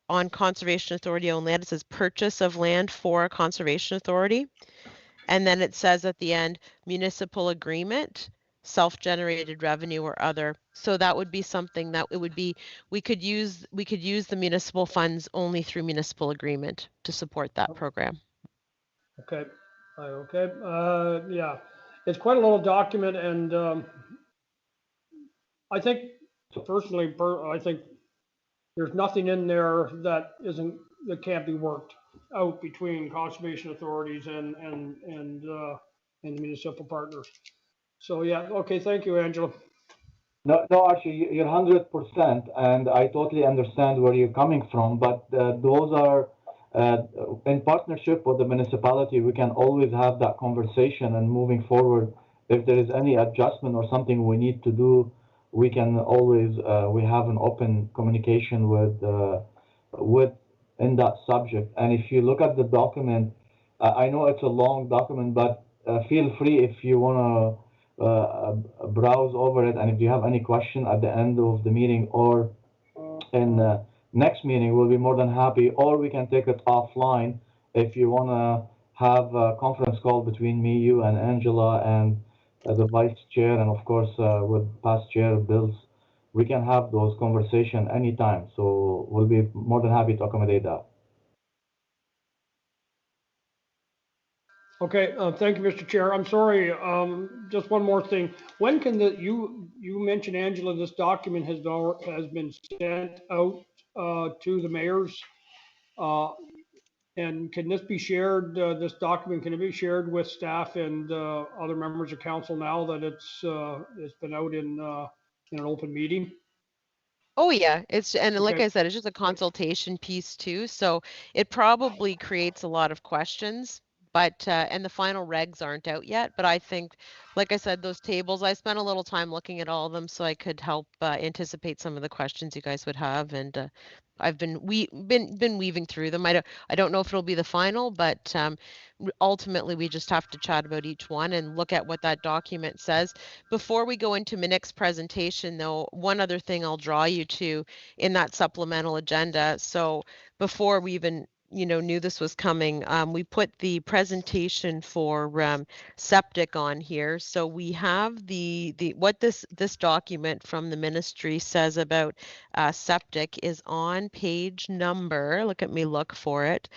on conservation authority owned land, it says purchase of land for a conservation authority. And then it says at the end, municipal agreement, self-generated revenue or other. So that would be something that it would be, we could use the municipal funds only through municipal agreement to support that program. Okay. Okay. Yeah, it's quite a little document, and I think personally, I think there's nothing in there that can't be worked out between conservation authorities and the municipal partners. So yeah, okay, thank you, Angela. No, actually, you're 100%, and I totally understand where you're coming from. But those are in partnership with the municipality. We can always have that conversation, and moving forward, if there is any adjustment or something we need to do, we can always we have an open communication with in that subject. And if you look at the document, I know it's a long document, but feel free if you want to browse over it, and if you have any question at the end of the meeting or in next meeting, we'll be more than happy, or we can take it offline if you want to have a conference call between me, you, and Angela, and the vice chair, and of course with past chair Bills. We can have those conversations anytime, so we'll be more than happy to accommodate that. Okay, thank you, Mr. Chair. I'm sorry, just one more thing. When can you mentioned, Angela, this document has been sent out to the mayors, and can this be shared? This document, can it be shared with staff and other members of council now that it's been out in an open meeting? Oh yeah, like I said, it's just a consultation piece too. So it probably creates a lot of questions, but and the final regs aren't out yet. But I think, like I said, those tables, I spent a little time looking at all of them so I could help anticipate some of the questions you guys would have. And I've been weaving through them. I don't know if it'll be the final, but ultimately we just have to chat about each one and look at what that document says. Before we go into my next presentation, though, one other thing I'll draw you to in that supplemental agenda. So before we even knew this was coming, we put the presentation for septic on here. So we have the what this document from the ministry says about septic is on page number. Look at me, look for it.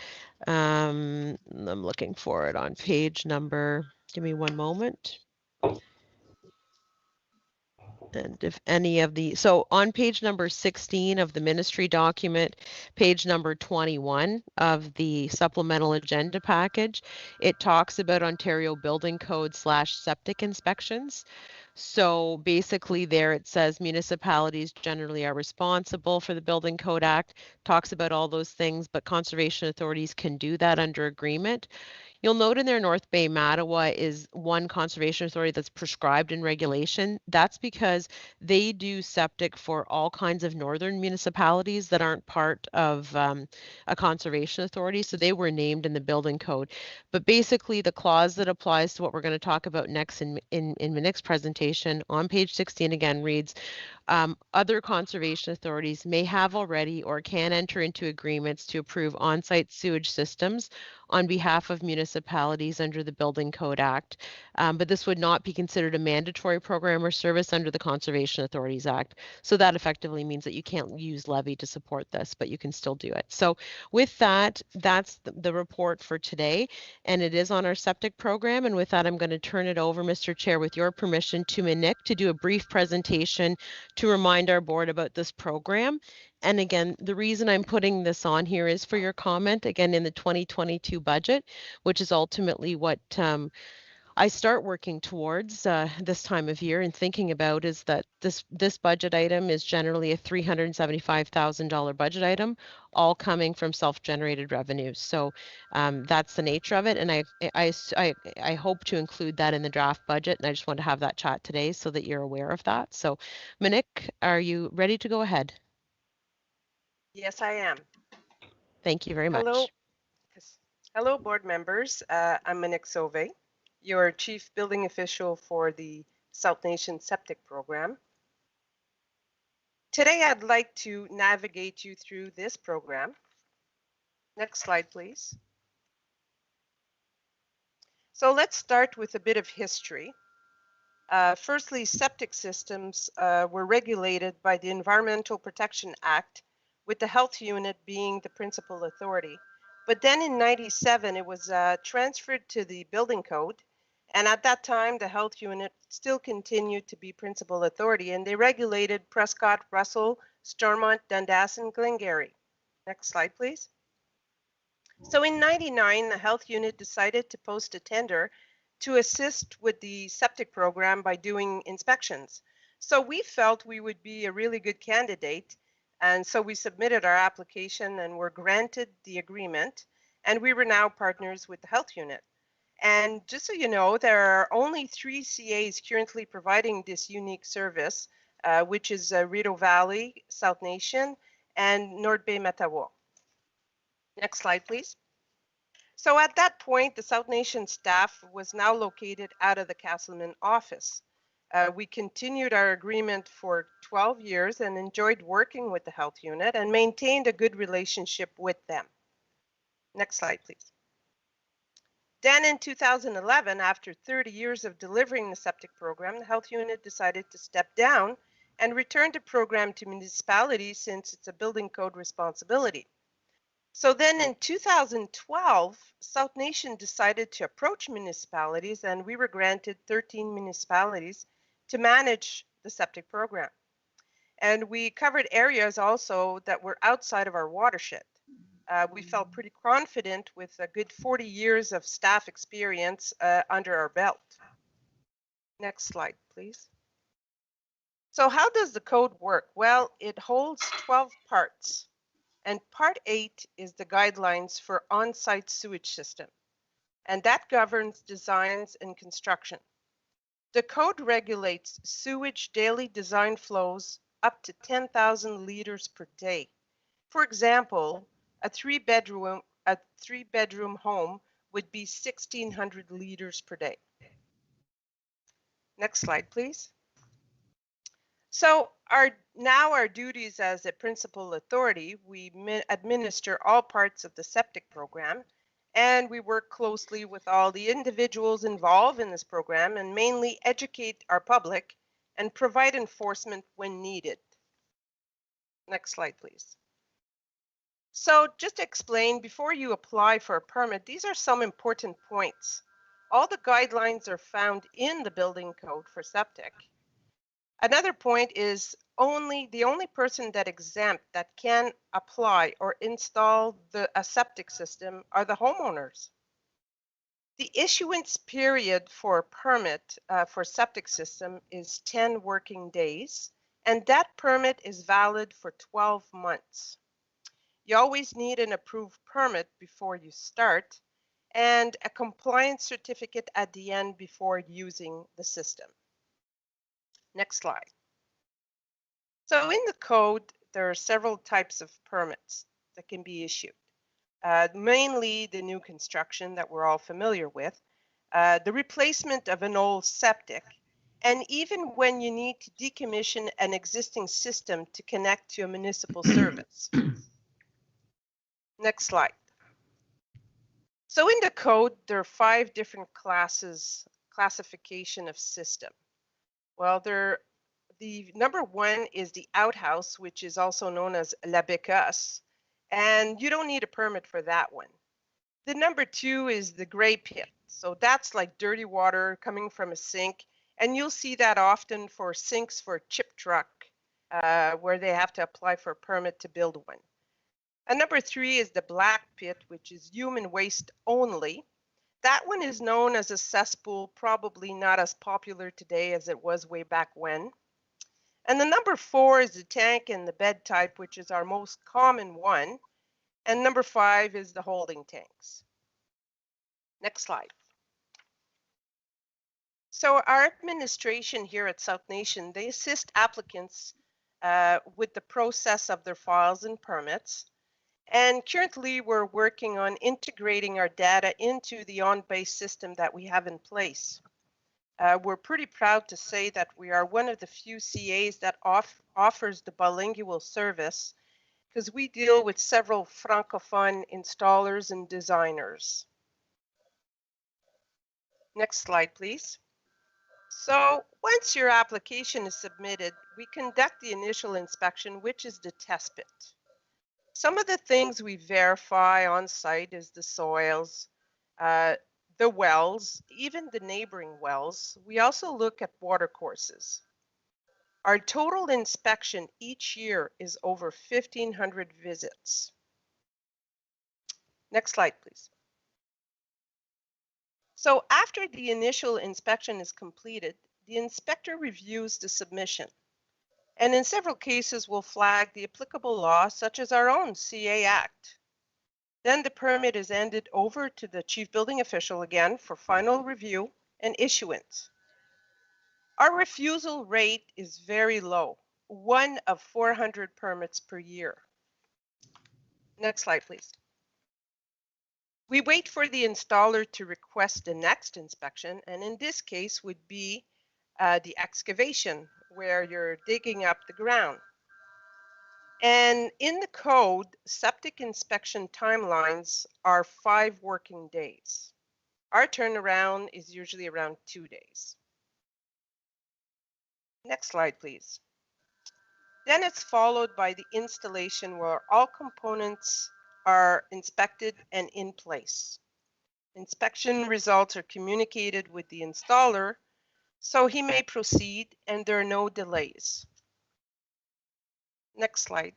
I'm looking for it on page number. Give me one moment. And if any of the, so on page number 16 of the ministry document, page number 21 of the supplemental agenda package, it talks about Ontario Building Code / septic inspections. So basically there it says municipalities generally are responsible for the Building Code Act, talks about all those things, but conservation authorities can do that under agreement. You'll note in there North Bay Mattawa is one conservation authority that's prescribed in regulation. That's because they do septic for all kinds of northern municipalities that aren't part of a conservation authority. So they were named in the building code. But basically the clause that applies to what we're going to talk about next in Monique's presentation on page 16 again reads, other conservation authorities may have already or can enter into agreements to approve on-site sewage systems on behalf of municipalities under the Building Code Act, but this would not be considered a mandatory program or service under the Conservation Authorities Act. So that effectively means that you can't use levy to support this, but you can still do it. So with that, that's the report for today, and it is on our septic program. And with that, I'm going to turn it over, Mr. Chair, with your permission, to Monique to do a brief presentation to remind our board about this program. And again, the reason I'm putting this on here is for your comment, again, in the 2022 budget, which is ultimately what I start working towards this time of year and thinking about is that this budget item is generally a $375,000 budget item, all coming from self-generated revenues. So that's the nature of it. And I hope to include that in the draft budget. And I just want to have that chat today so that you're aware of that. So Monique, are you ready to go ahead? Yes, I am. Thank you very much. Hello, board members. I'm Monique Sauvé, your Chief Building Official for the South Nation Septic Program. Today, I'd like to navigate you through this program. Next slide, please. So let's start with a bit of history. Firstly, septic systems were regulated by the Environmental Protection Act, with the health unit being the principal authority. But then in '97, it was transferred to the building code. And at that time, the health unit still continued to be principal authority, and they regulated Prescott, Russell, Stormont, Dundas, and Glengarry. Next slide, please. So in '99, the health unit decided to post a tender to assist with the septic program by doing inspections. So we felt we would be a really good candidate. And so we submitted our application and were granted the agreement, and we were now partners with the health unit. And just so you know, there are only 3 CAs currently providing this unique service, which is Rideau Valley, South Nation, and North Bay Mattawa. Next slide, please. So at that point, the South Nation staff was now located out of the Castleman office. We continued our agreement for 12 years and enjoyed working with the health unit and maintained a good relationship with them. Next slide, please. Then in 2011, after 30 years of delivering the septic program, the health unit decided to step down and return the program to municipalities since it's a building code responsibility. So then in 2012, South Nation decided to approach municipalities, and we were granted 13 municipalities to manage the septic program. And we covered areas also that were outside of our watershed. We felt pretty confident with a good 40 years of staff experience under our belt. Next slide, please. So how does the code work? Well, it holds 12 parts. And part 8 is the guidelines for on-site sewage system. And that governs designs and construction. The code regulates sewage daily design flows up to 10,000 liters per day. For example, a three-bedroom home would be 1,600 liters per day. Next slide, please. So now our duties as a principal authority, we administer all parts of the septic program, and we work closely with all the individuals involved in this program and mainly educate our public and provide enforcement when needed. Next slide, please. So just to explain, before you apply for a permit, these are some important points. All the guidelines are found in the building code for septic. Another point is the only person that exempt that can apply or install a septic system are the homeowners. The issuance period for a permit for septic system is 10 working days, and that permit is valid for 12 months. You always need an approved permit before you start and a compliance certificate at the end before using the system. Next slide. So in the code, there are several types of permits that can be issued. Mainly the new construction that we're all familiar with, the replacement of an old septic, and even when you need to decommission an existing system to connect to a municipal service. Next slide. So in the code, there are 5 different classification of system. Well, the number 1 is the outhouse, which is also known as la bécasse, and you don't need a permit for that one. The number 2 is the gray pit. So that's like dirty water coming from a sink, and you'll see that often for sinks for a chip truck, where they have to apply for a permit to build one. And number 3 is the black pit, which is human waste only. That one is known as a cesspool, probably not as popular today as it was way back when. And the number 4 is the tank and the bed type, which is our most common one. And number 5 is the holding tanks. Next slide. So our administration here at South Nation, they assist applicants with the process of their files and permits. And currently we're working on integrating our data into the on-base system that we have in place. We're pretty proud to say that we are one of the few CAs that offers the bilingual service, because we deal with several Francophone installers and designers. Next slide, please. So once your application is submitted, we conduct the initial inspection, which is the test pit. Some of the things we verify on site is the soils, the wells, even the neighboring wells. We also look at water courses. Our total inspection each year is over 1,500 visits. Next slide, please. So after the initial inspection is completed, the inspector reviews the submission, and in several cases will flag the applicable law, such as our own CA Act. Then the permit is handed over to the chief building official again for final review and issuance. Our refusal rate is very low, 1 of 400 permits per year. Next slide, please. We wait for the installer to request the next inspection, and in this case would be the excavation, where you're digging up the ground. And in the code, septic inspection timelines are 5 working days. Our turnaround is usually around 2 days. Next slide, please. Then it's followed by the installation, where all components are inspected and in place. Inspection results are communicated with the installer, so he may proceed and there are no delays. Next slide.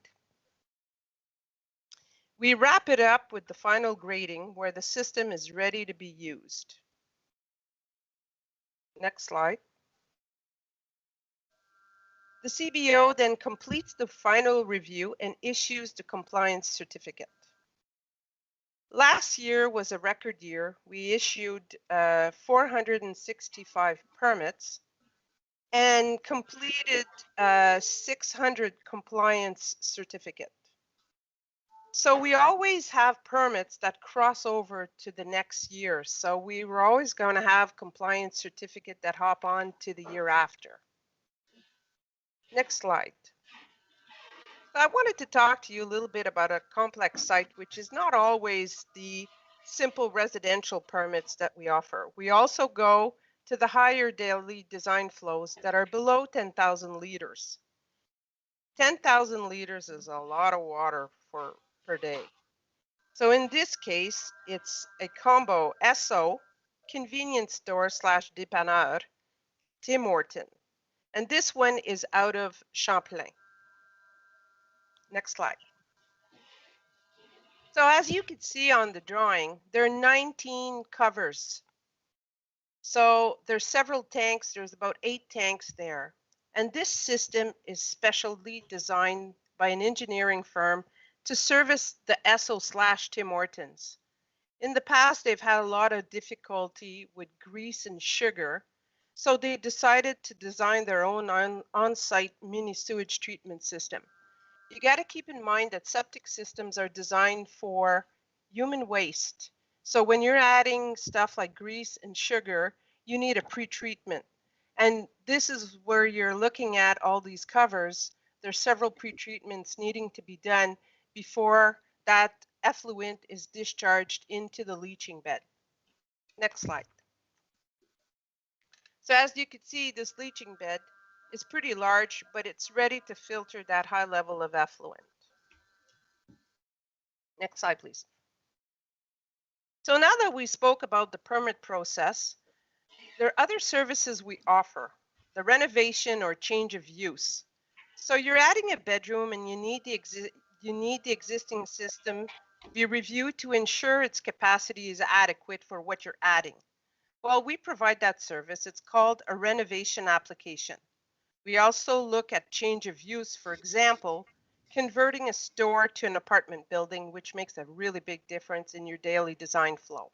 We wrap it up with the final grading, where the system is ready to be used. Next slide. The CBO then completes the final review and issues the compliance certificate. Last year was a record year. We issued 465 permits and completed 600 compliance certificates. So we always have permits that cross over to the next year. So we were always going to have compliance certificate that hop on to the year after. Next slide. I wanted to talk to you a little bit about a complex site, which is not always the simple residential permits that we offer. We also go to the higher daily design flows that are below 10,000 liters. 10,000 liters is a lot of water per day. So in this case, it's a combo SO, convenience store / dépanneur, Tim Horton. And this one is out of Champlain. Next slide. So as you can see on the drawing, there are 19 covers. So there's several tanks, there's about 8 tanks there. And this system is specially designed by an engineering firm to service the Esso/Tim Hortons. In the past, they've had a lot of difficulty with grease and sugar, so they decided to design their own on-site mini sewage treatment system. You got to keep in mind that septic systems are designed for human waste. So when you're adding stuff like grease and sugar, you need a pre-treatment. And this is where you're looking at all these covers. There's several pre-treatments needing to be done before that effluent is discharged into the leaching bed. Next slide. So as you can see, this leaching bed is pretty large, but it's ready to filter that high level of effluent. Next slide, please. So now that we spoke about the permit process, there are other services we offer, the renovation or change of use. So you're adding a bedroom and you need the existing system to be reviewed to ensure its capacity is adequate for what you're adding. Well, we provide that service. It's called a renovation application. We also look at change of use, for example, converting a store to an apartment building, which makes a really big difference in your daily design flow.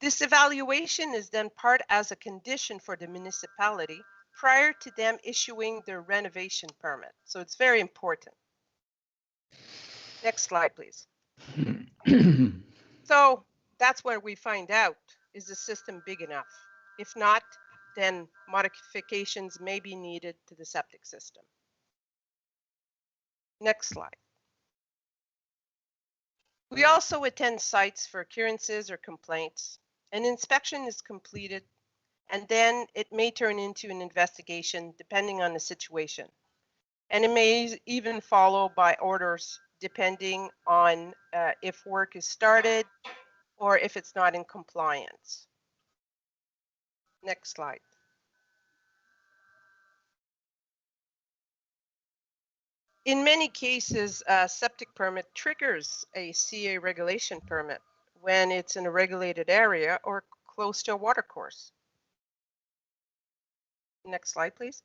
This evaluation is then part as a condition for the municipality prior to them issuing their renovation permit. So it's very important. Next slide, please. So that's where we find out, is the system big enough? If not, then modifications may be needed to the septic system. Next slide. We also attend sites for occurrences or complaints. An inspection is completed, and then it may turn into an investigation depending on the situation. And it may even follow by orders depending on if work is started or if it's not in compliance. Next slide. In many cases, a septic permit triggers a CA regulation permit when it's in a regulated area or close to a watercourse. Next slide, please.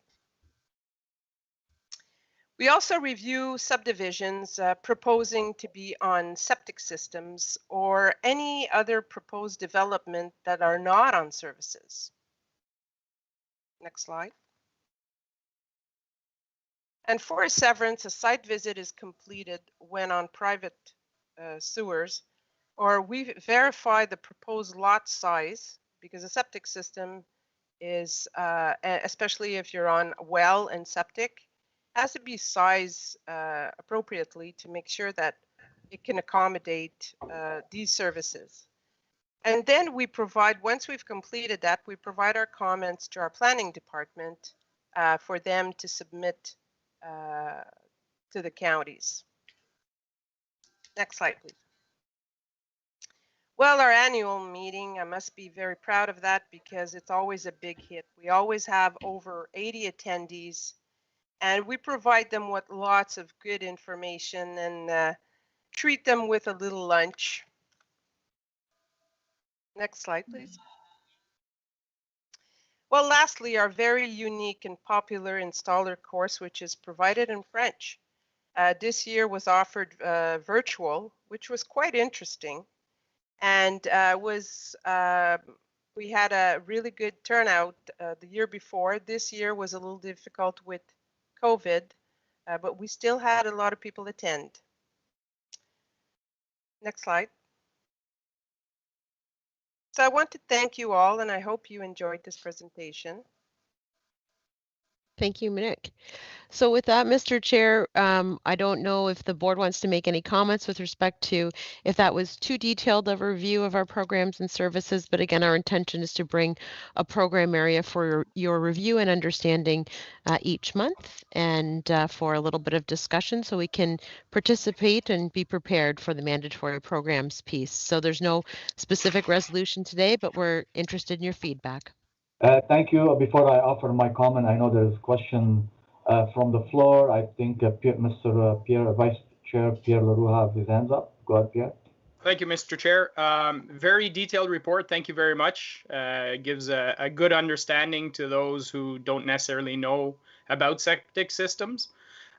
We also review subdivisions proposing to be on septic systems or any other proposed development that are not on services. Next slide. And for a severance, a site visit is completed when on private sewers, or we verify the proposed lot size, because a septic system is, especially if you're on well and septic, has to be sized appropriately to make sure that it can accommodate these services. And then we provide, once we've completed that, we provide our comments to our planning department for them to submit to the counties. Next slide, please. Well, our annual meeting, I must be very proud of that because it's always a big hit. We always have over 80 attendees, and we provide them with lots of good information and treat them with a little lunch. Next slide, please. Well, lastly, our very unique and popular installer course, which is provided in French. This year was offered virtual, which was quite interesting. And we had a really good turnout the year before. This year was a little difficult with COVID, but we still had a lot of people attend. Next slide. So I want to thank you all, and I hope you enjoyed this presentation. Thank you, Monique. So with that, Mr. Chair, I don't know if the board wants to make any comments with respect to if that was too detailed of a review of our programs and services, but again, our intention is to bring a program area for your review and understanding each month and for a little bit of discussion so we can participate and be prepared for the mandatory programs piece. So there's no specific resolution today, but we're interested in your feedback. Thank you. Before I offer my comment, I know there's a question from the floor. I think Mr. Pierre, Vice Chair Pierre Leroux has his hands up. Go ahead, Pierre. Thank you, Mr. Chair. Very detailed report. Thank you very much. It gives a good understanding to those who don't necessarily know about septic systems.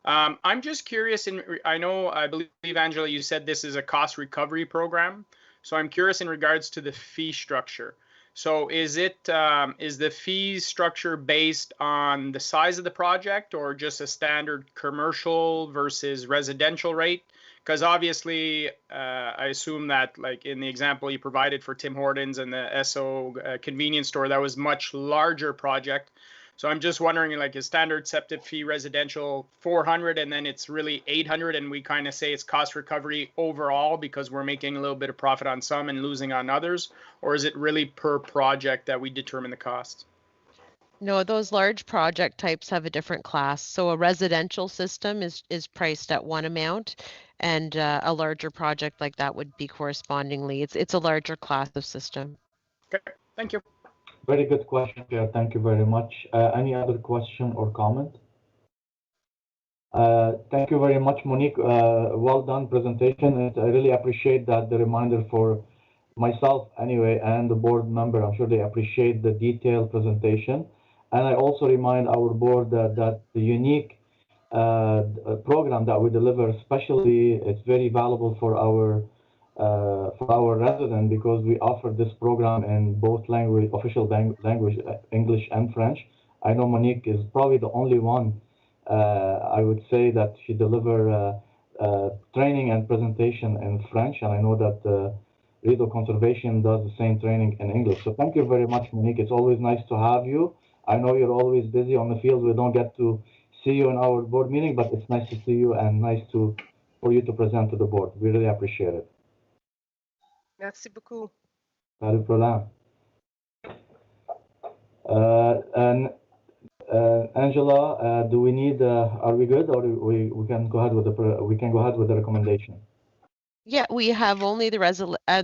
I'm just curious, I believe, Angela, you said this is a cost recovery program. So I'm curious in regards to the fee structure. So is the fee structure based on the size of the project or just a standard commercial versus residential rate? Because obviously, I assume that, like in the example you provided for Tim Hortons and the SO convenience store, that was much larger project. So I'm just wondering, like, is standard septic fee residential 400 and then it's really 800, and we kind of say it's cost recovery overall because we're making a little bit of profit on some and losing on others, or is it really per project that we determine the cost? No, those large project types have a different class. So a residential system is priced at one amount, and a larger project like that would be correspondingly. It's a larger class of system. Okay, thank you. Very good question, Pierre. Thank you very much. Any other question or comment? Thank you very much, Monique. Well done presentation. I really appreciate that, the reminder for myself anyway, and the board member. I'm sure they appreciate the detailed presentation. And I also remind our board that the unique program that we deliver, especially, it's very valuable for our residents, because we offer this program in both official language, English and French. I know Monique is probably the only one, I would say, that she deliver training and presentation in French, and I know that Rideau Conservation does the same training in English. So thank you very much, Monique. It's always nice to have you. I know you're always busy on the field. We don't get to see you in our board meeting, but it's nice to see you and nice for you to present to the board. We really appreciate it. Merci beaucoup. Pas de problème. And Angela, do we need? Are we good, or we can go ahead with the recommendation? Yeah, we have only the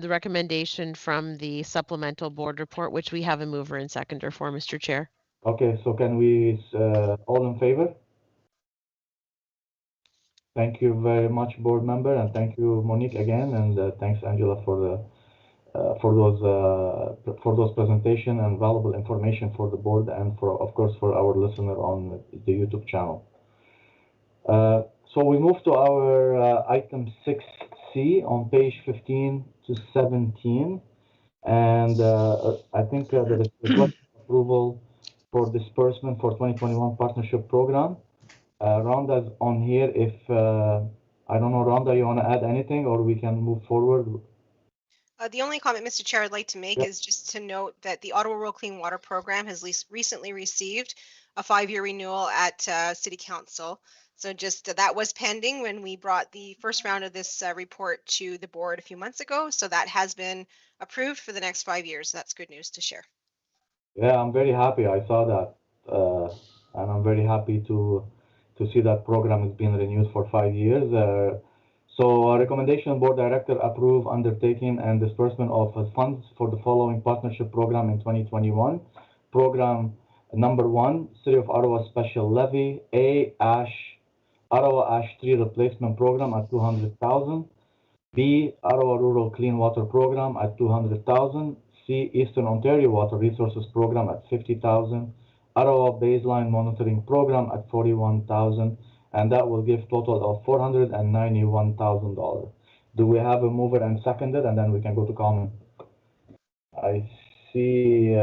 recommendation from the supplemental board report, which we have a mover and seconder for, Mr. Chair. Okay, so can we all in favor? Thank you very much, board member, and thank you, Monique, again, and thanks, Angela, for those presentation and valuable information for the board, and of course for our listener on the YouTube channel. So we move to our item 6C on page 15 to 17, and I think there is request approval for disbursement for 2021 partnership program. Rhonda's on here. If I don't know, Rhonda, you want to add anything, or we can move forward? The only comment, Mr. Chair, I'd like to make is just to note that the Ottawa Rural Clean Water Program has recently received a 5-year renewal at City Council. So just that was pending when we brought the first round of this report to the board a few months ago. So that has been approved for the next 5 years. That's good news to share. Yeah, I'm very happy. I saw that, and I'm very happy to see that program has been renewed for 5 years. So a recommendation, board director approve undertaking and disbursement of funds for the following partnership program in 2021. Program number 1, City of Ottawa Special Levy, Ottawa Ash Tree Replacement Program at $200,000. B, Ottawa Rural Clean Water Program at $200,000. C, Eastern Ontario Water Resources Program at $50,000. Ottawa Baseline Monitoring Program at $41,000, and that will give total of $491,000. Do we have a mover and seconder, and then we can go to comment? I see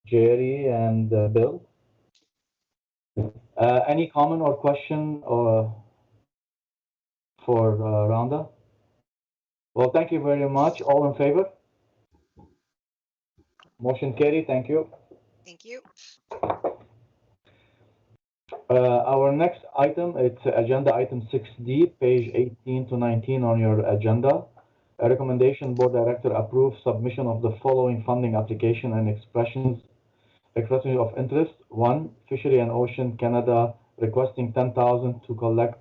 Jerry and Bill. Any comment or question for Rhonda? Well, thank you very much. All in favor? Motion carried. Thank you. Thank you. Our next item, it's agenda item 6D, page 18 to 19 on your agenda. A recommendation, board director approves submission of the following funding application and expressions of interest. 1, Fishery and Ocean Canada requesting $10,000 to collect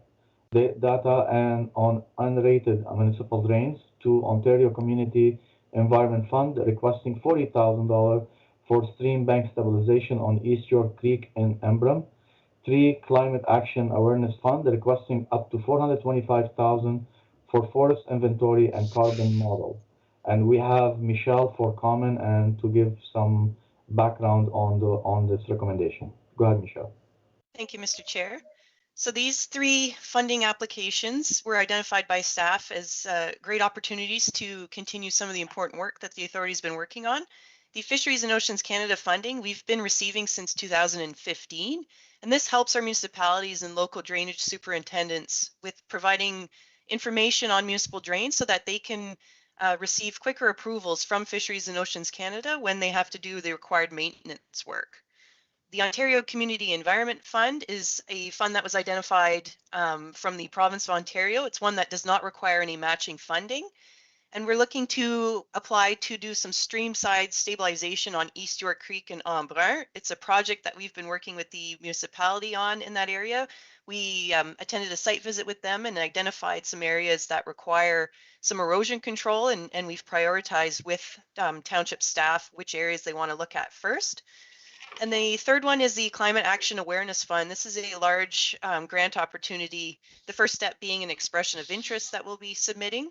the data and on unrated municipal drains. 2, Ontario Community Environment Fund requesting $40,000 for stream bank stabilization on East York Creek in Emblem. 3, Climate Action Awareness Fund requesting up to $425,000 for forest inventory and carbon model. And we have Michelle for comment and to give some background on this recommendation. Go ahead, Michelle. Thank you, Mr. Chair. So these 3 funding applications were identified by staff as great opportunities to continue some of the important work that the authority has been working on. The Fisheries and Oceans Canada funding we've been receiving since 2015, and this helps our municipalities and local drainage superintendents with providing information on municipal drains so that they can receive quicker approvals from Fisheries and Oceans Canada when they have to do the required maintenance work. The Ontario Community Environment Fund is a fund that was identified from the province of Ontario. It's one that does not require any matching funding. And we're looking to apply to do some streamside stabilization on East York Creek and Embrun. It's a project that we've been working with the municipality on in that area. We attended a site visit with them and identified some areas that require some erosion control, and we've prioritized with township staff which areas they want to look at first. And the third one is the Climate Action Awareness Fund. This is a large grant opportunity, the first step being an expression of interest that we'll be submitting.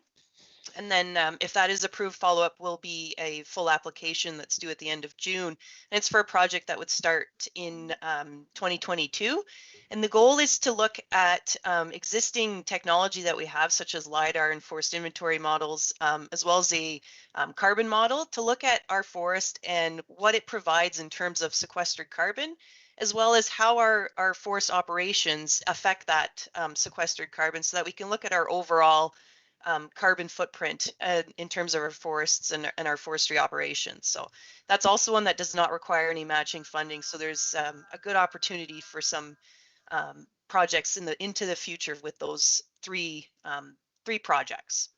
And then if that is approved, follow-up will be a full application that's due at the end of June. And it's for a project that would start in 2022. And the goal is to look at existing technology that we have, such as LiDAR and forest inventory models, as well as a carbon model, to look at our forest and what it provides in terms of sequestered carbon, as well as how our forest operations affect that sequestered carbon, so that we can look at our overall carbon footprint in terms of our forests and our forestry operations. So that's also one that does not require any matching funding. So there's a good opportunity for some projects into the future with those three projects.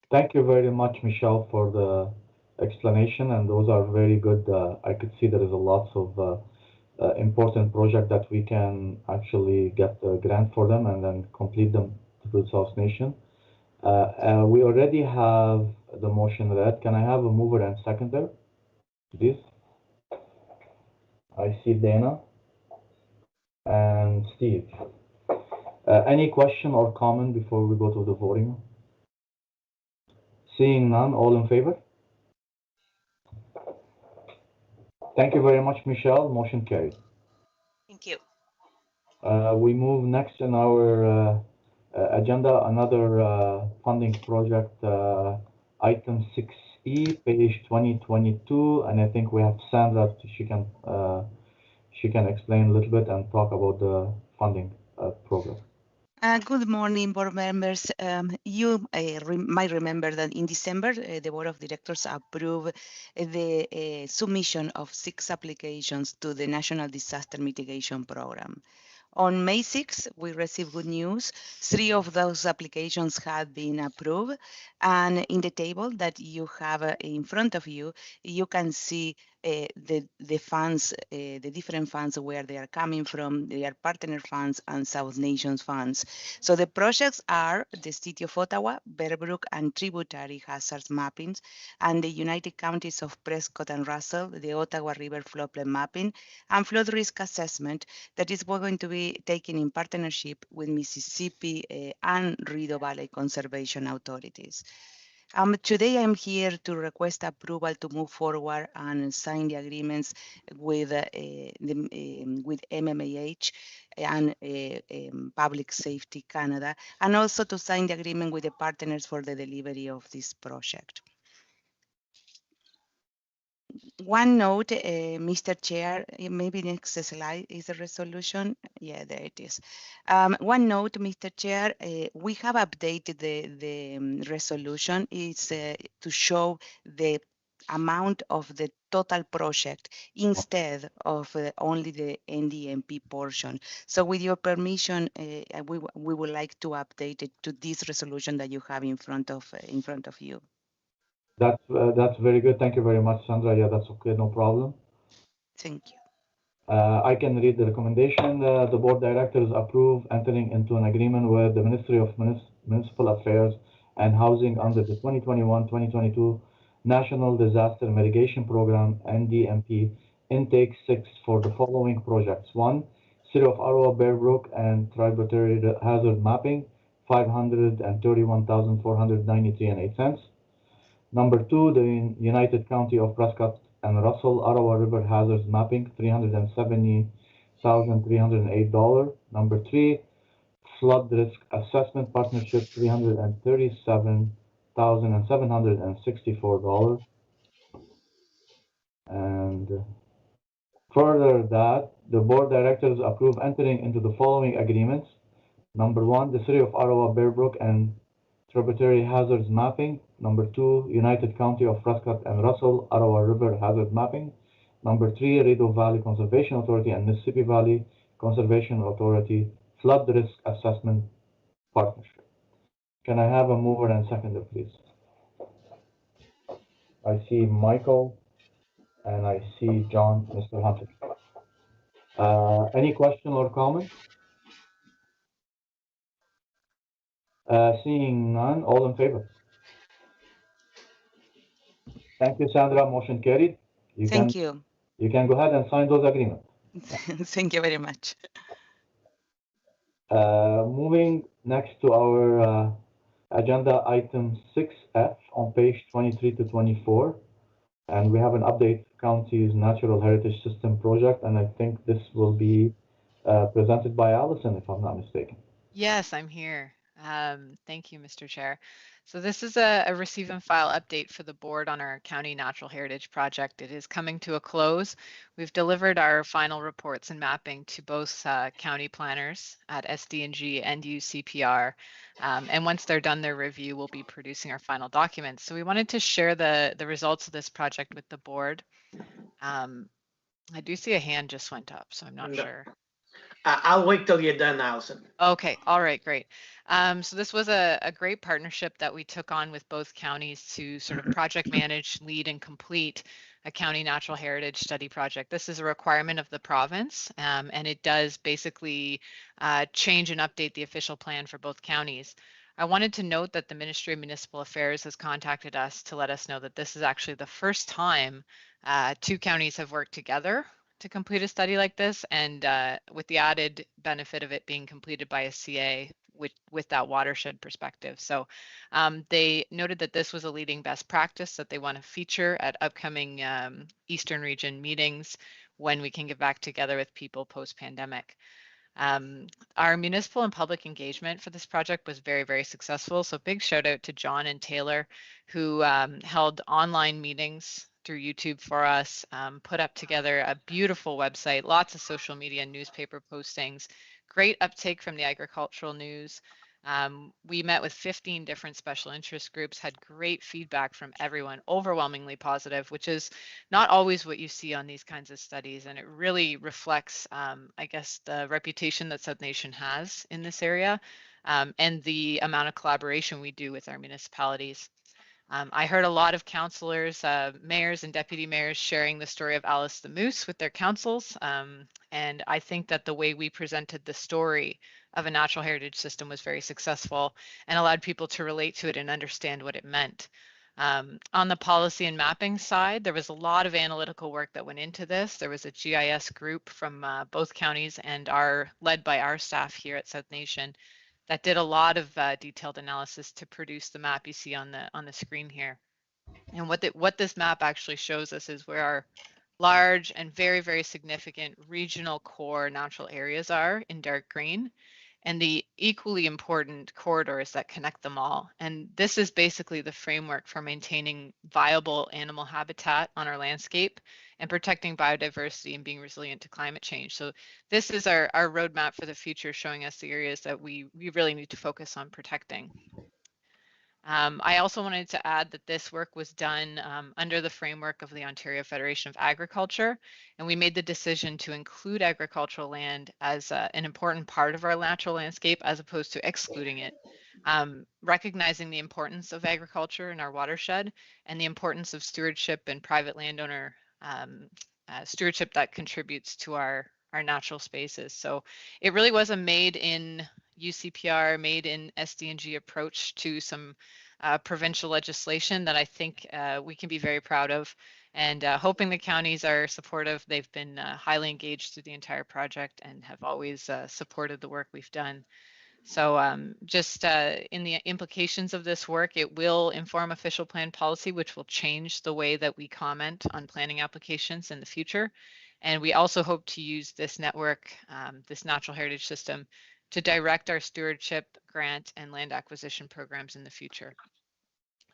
Thank you very much, Michelle, for the explanation, and those are very good. I could see there is a lots of important projects that we can actually get a grant for them and then complete them to the South Nation. We already have the motion read. Can I have a mover and seconder, please? I see Dana and Steve. Any question or comment before we go to the voting? Seeing none, all in favor? Thank you very much, Michelle. Motion carried. Thank you. We move next in our agenda, another funding project, item 6E, page 2022, and I think we have Sandra. She can explain a little bit and talk about the funding program. Good morning, board members. You might remember that in December, the Board of Directors approved the submission of 6 applications to the National Disaster Mitigation Program. On May 6th, we received good news. 3 of those applications had been approved. And in the table that you have in front of you, you can see the funds, the different funds, where they are coming from. They are partner funds and South Nations funds. So the projects are the City of Ottawa, Bearbrook and Tributary Hazards Mappings, and the United Counties of Prescott and Russell, the Ottawa River Floodplain Mapping, and Flood Risk Assessment that is going to be taken in partnership with Mississippi and Rideau Valley Conservation Authorities. Today I'm here to request approval to move forward and sign the agreements with MMAH and Public Safety Canada, and also to sign the agreement with the partners for the delivery of this project. One note, Mr. Chair, maybe next slide is the resolution. Yeah, there it is. One note, Mr. Chair, we have updated the resolution. It's to show the amount of the total project instead of only the NDMP portion. So with your permission, we would like to update it to this resolution that you have in front of you. That's very good. Thank you very much, Sandra. Yeah, that's okay, no problem. Thank you. I can read the recommendation. The board directors approve entering into an agreement with the Ministry of Municipal Affairs and Housing under the 2021-2022 National Disaster Mitigation Program, NDMP, intake 6 for the following projects. 1. City of Ottawa, Bear Brook and Tributary Hazard Mapping, $531,493.08. Number 2, the United County of Prescott and Russell Ottawa River Hazards Mapping, $370,308. Number 3, Flood Risk Assessment Partnership, $337,764. And further that, the Board of Directors approve entering into the following agreements. Number 1, the City of Ottawa, Bear Brook and Tributary Hazards Mapping. Number 2, United County of Prescott and Russell Ottawa River Hazard Mapping. Number 3, Rideau Valley Conservation Authority and Mississippi Valley Conservation Authority Flood Risk Assessment Partnership. Can I have a mover and seconder, please? I see Michael and I see John, Mr. Hunter. Any question or comment? Seeing none, all in favor? Thank you, Sandra. Motion carried. Thank you. You can go ahead and sign those agreements. Thank you very much. Moving next to our agenda item 6F on page 23 to 24. And we have an update county's natural heritage system project. And I think this will be presented by Allison, if I'm not mistaken. Yes, I'm here. Thank you, Mr. Chair. So this is a receive and file update for the board on our county natural heritage project. It is coming to a close. We've delivered our final reports and mapping to both county planners at SDNG and UCPR. And once they're done their review, we'll be producing our final documents. So we wanted to share the results of this project with the board. I do see a hand just went up, so I'm not sure. I'll wait till you're done, Allison. Okay, all right, great. So this was a great partnership that we took on with both counties to sort of project manage, lead, and complete a county natural heritage study project. This is a requirement of the province, and it does basically change and update the official plan for both counties. I wanted to note that the Ministry of Municipal Affairs has contacted us to let us know that this is actually the first time two counties have worked together to complete a study like this, and with the added benefit of it being completed by a CA with that watershed perspective. So they noted that this was a leading best practice that they want to feature at upcoming Eastern Region meetings when we can get back together with people post-pandemic. Our municipal and public engagement for this project was very, very successful. So big shout out to John and Taylor, who held online meetings through YouTube for us, put up together a beautiful website, lots of social media and newspaper postings, great uptake from the agricultural news. We met with 15 different special interest groups, had great feedback from everyone, overwhelmingly positive, which is not always what you see on these kinds of studies. And it really reflects, I guess, the reputation that South Nation has in this area and the amount of collaboration we do with our municipalities. I heard a lot of councillors, mayors and deputy mayors sharing the story of Alice the Moose with their councils. And I think that the way we presented the story of a natural heritage system was very successful and allowed people to relate to it and understand what it meant. On the policy and mapping side, there was a lot of analytical work that went into this. There was a GIS group from both counties and led by our staff here at South Nation that did a lot of detailed analysis to produce the map you see on the screen here. And what this map actually shows us is where our large and very, very significant regional core natural areas are in dark green, and the equally important corridors that connect them all. And this is basically the framework for maintaining viable animal habitat on our landscape and protecting biodiversity and being resilient to climate change. So this is our roadmap for the future, showing us the areas that we really need to focus on protecting. I also wanted to add that this work was done under the framework of the Ontario Federation of Agriculture, and we made the decision to include agricultural land as an important part of our natural landscape as opposed to excluding it, recognizing the importance of agriculture in our watershed and the importance of stewardship and private landowner stewardship that contributes to our natural spaces. So it really was a made in UCPR, made in SDNG approach to some provincial legislation that I think we can be very proud of, and hoping the counties are supportive. They've been highly engaged through the entire project and have always supported the work we've done. So just in the implications of this work, it will inform official plan policy, which will change the way that we comment on planning applications in the future. And we also hope to use this network, this natural heritage system, to direct our stewardship, grant, and land acquisition programs in the future.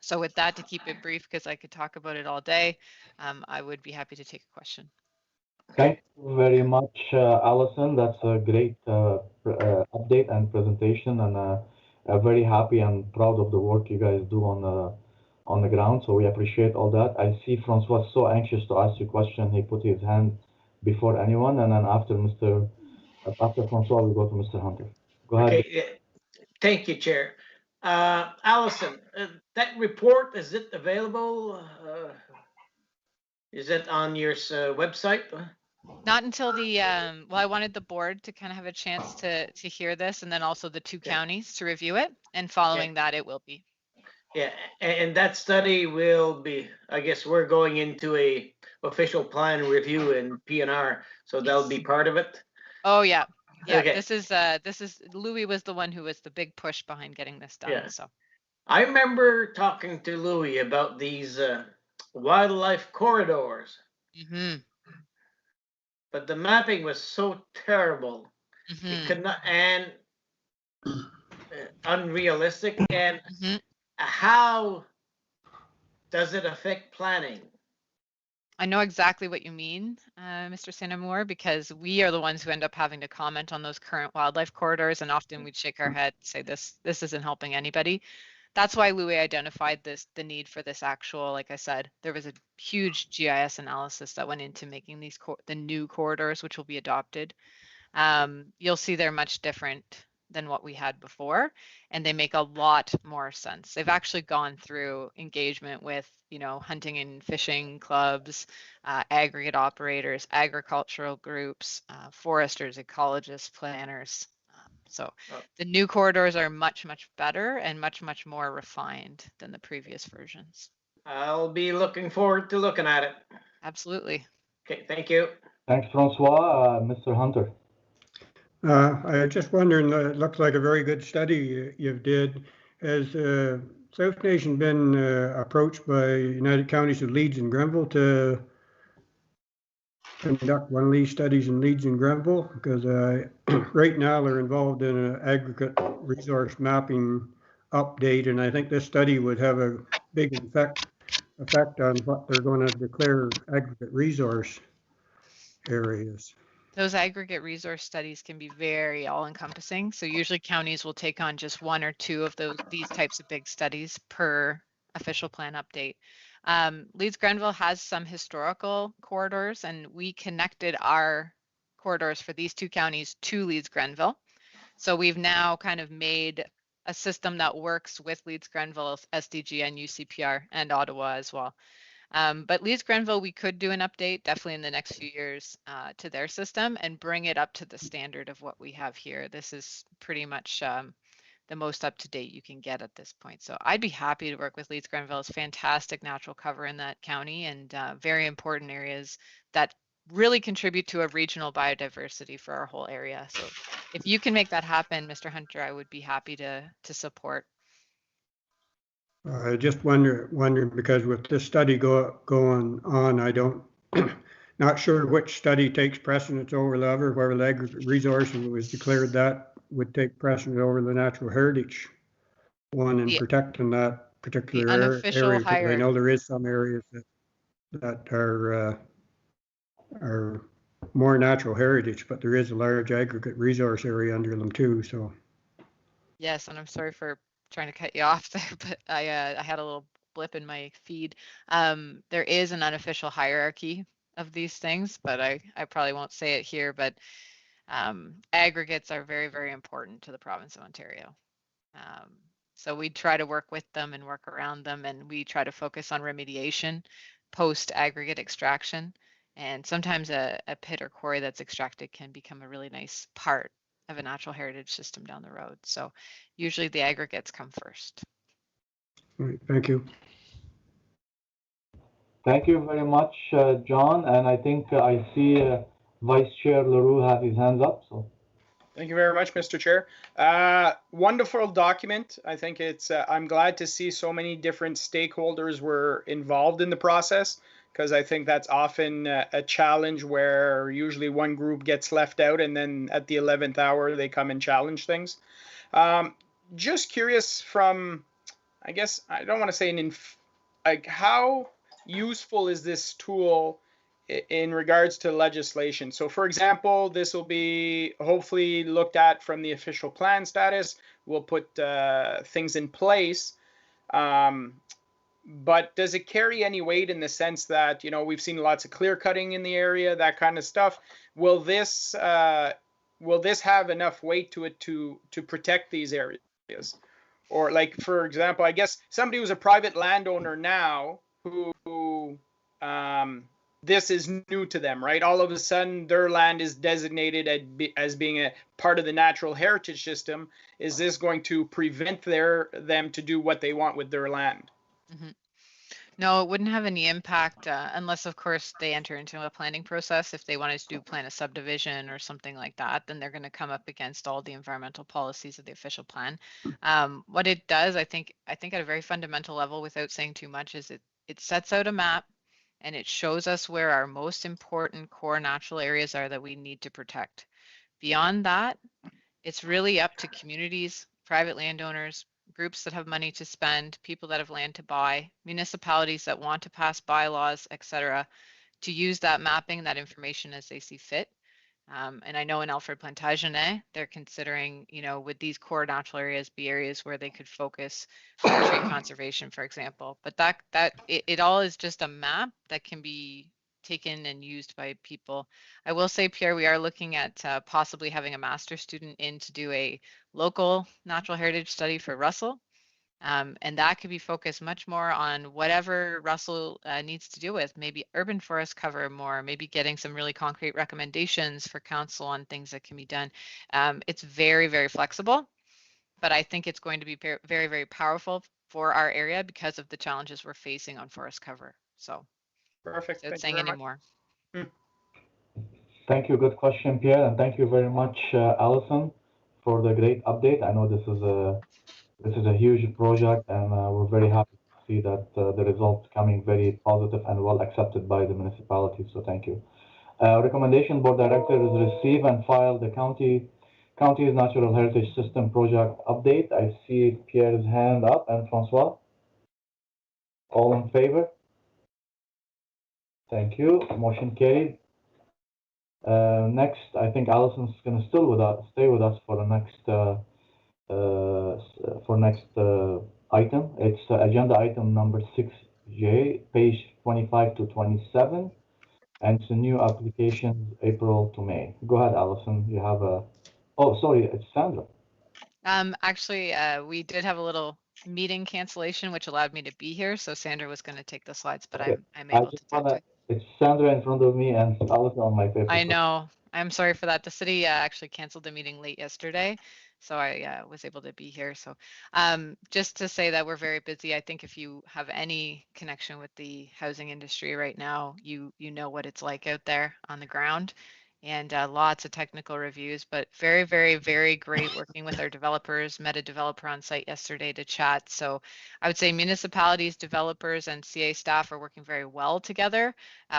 So with that, to keep it brief, because I could talk about it all day, I would be happy to take a question. Thank you very much, Allison. That's a great update and presentation, and very happy and proud of the work you guys do on the ground. So we appreciate all that. I see Francois so anxious to ask you a question. He put his hand before anyone, and then after Francois, we go to Mr. Hunter. Go ahead. Okay. Thank you, Chair. Allison, that report, is it available? Is it on your website? Not until the, well, I wanted the board to kind of have a chance to hear this, and then also the two counties to review it, and following that it will be. Yeah, and that study will be, I guess we're going into a official plan review in PNR, so that'll be part of it? Oh, yeah. Yeah, Okay. this is Louis was the one who was the big push behind getting this done. Yeah. So I remember talking to Louis about these wildlife corridors. But the mapping was so terrible. It could not, and unrealistic. And how does it affect planning? I know exactly what you mean, Mr. Sanamor, because we are the ones who end up having to comment on those current wildlife corridors, and often we'd shake our head, say this isn't helping anybody. That's why Louis identified the need for this actual, like I said, there was a huge GIS analysis that went into making these the new corridors, which will be adopted. You'll see they're much different than what we had before, and they make a lot more sense. They've actually gone through engagement with, hunting and fishing clubs, aggregate operators, agricultural groups, foresters, ecologists, planners. So the new corridors are much, much better and much, much more refined than the previous versions. I'll be looking forward to looking at it. Absolutely. Okay, thank you. Thanks, Francois. Mr. Hunter. I just wondering, it looks like a very good study you did. Has South Nation been approached by United Counties of Leeds and Grenville to conduct one of these studies in Leeds and Grenville? Because right now they're involved in an aggregate resource mapping update, and I think this study would have a big effect on what they're going to declare aggregate resource areas. Those aggregate resource studies can be very all-encompassing. So usually counties will take on just one or two of these types of big studies per official plan update. Leeds Grenville has some historical corridors, and we connected our corridors for these two counties to Leeds Grenville. So we've now kind of made a system that works with Leeds Grenville, SDG, and UCPR, and Ottawa as well. But Leeds Grenville, we could do an update definitely in the next few years to their system and bring it up to the standard of what we have here. This is pretty much the most up to date you can get at this point. So I'd be happy to work with Leeds Grenville. It's fantastic natural cover in that county and very important areas that really contribute to a regional biodiversity for our whole area. So if you can make that happen, Mr. Hunter, I would be happy to support. I just wondering because with this study going on, I don't, not sure which study takes precedence over the other, where the aggregate resource was declared that would take precedence over the natural heritage one and protecting that particular area. I know there is some areas that are more natural heritage, but there is a large aggregate resource area under them too. So. Yes, and I'm sorry for trying to cut you off there, but I had a little blip in my feed. There is an unofficial hierarchy of these things, but I probably won't say it here, but aggregates are very, very important to the province of Ontario. So we try to work with them and work around them, and we try to focus on remediation post aggregate extraction. And sometimes a pit or quarry that's extracted can become a really nice part of a natural heritage system down the road. So usually the aggregates come first. All right, thank you. Thank you very much, John. And I think I see Vice Chair LaRue have his hands up. So. Thank you very much, Mr. Chair. Wonderful document. I think it's, I'm glad to see so many different stakeholders were involved in the process, because I think that's often a challenge where usually one group gets left out and then at the 11th hour they come and challenge things. Just curious from, I guess, I don't want to say like how useful is this tool in regards to legislation? So for example, this will be hopefully looked at from the official plan status. We'll put things in place. But does it carry any weight in the sense that, you know, we've seen lots of clear cutting in the area, that kind of stuff. Will this have enough weight to it to protect these areas? Or like, for example, I guess somebody who's a private landowner now who this is new to them, right? All of a sudden their land is designated as being a part of the natural heritage system. Is this going to prevent them to do what they want with their land? Mm-hmm. No, it wouldn't have any impact unless, of course, they enter into a planning process. If they wanted to plan a subdivision or something like that, then they're going to come up against all the environmental policies of the official plan. What it does, I think at a very fundamental level, without saying too much, is it sets out a map and it shows us where our most important core natural areas are that we need to protect. Beyond that, it's really up to communities, private landowners, groups that have money to spend, people that have land to buy, municipalities that want to pass bylaws, etc., to use that mapping, that information as they see fit. And I know in Alfred Plantagenet, they're considering, you know, would these core natural areas be areas where they could focus on tree conservation, for example. But it all is just a map that can be taken and used by people. I will say, Pierre, we are looking at possibly having a master's student in to do a local natural heritage study for Russell. And that could be focused much more on whatever Russell needs to deal with, maybe urban forest cover more, maybe getting some really concrete recommendations for council on things that can be done. It's very, very flexible, but I think it's going to be very, very powerful for our area because of the challenges we're facing on forest cover. So, perfect. Without saying any more. Thank you. Good question, Pierre, and thank you very much, Alison, for the great update. I know this is a huge project, and we're very happy to see that the results coming very positive and well accepted by the municipality. So thank you. Recommendation: Board Directors receive and file the county's Natural Heritage System project update. I see Pierre's hand up and Francois. All in favor? Thank you. Motion carried. Next, I think Alison's going to stay with us for the next item. It's agenda item number 6J, page 25 to 27, and it's a new application, April to May. Go ahead, Alison. You have a. Oh, sorry, it's Sandra. Actually, we did have a little meeting cancellation, which allowed me to be here. So Sandra was going to take the slides, but Okay. I'm able to. It's Sandra in front of me and Alison on my paper. I know. I'm sorry for that. The city actually canceled the meeting late yesterday, so I was able to be here. So just to say that we're very busy. I think if you have any connection with the housing industry right now, you know what it's like out there on the ground. And lots of technical reviews, but very, very, very great working with our developers. Met a developer on site yesterday to chat. So I would say municipalities, developers, and CA staff are working very well together.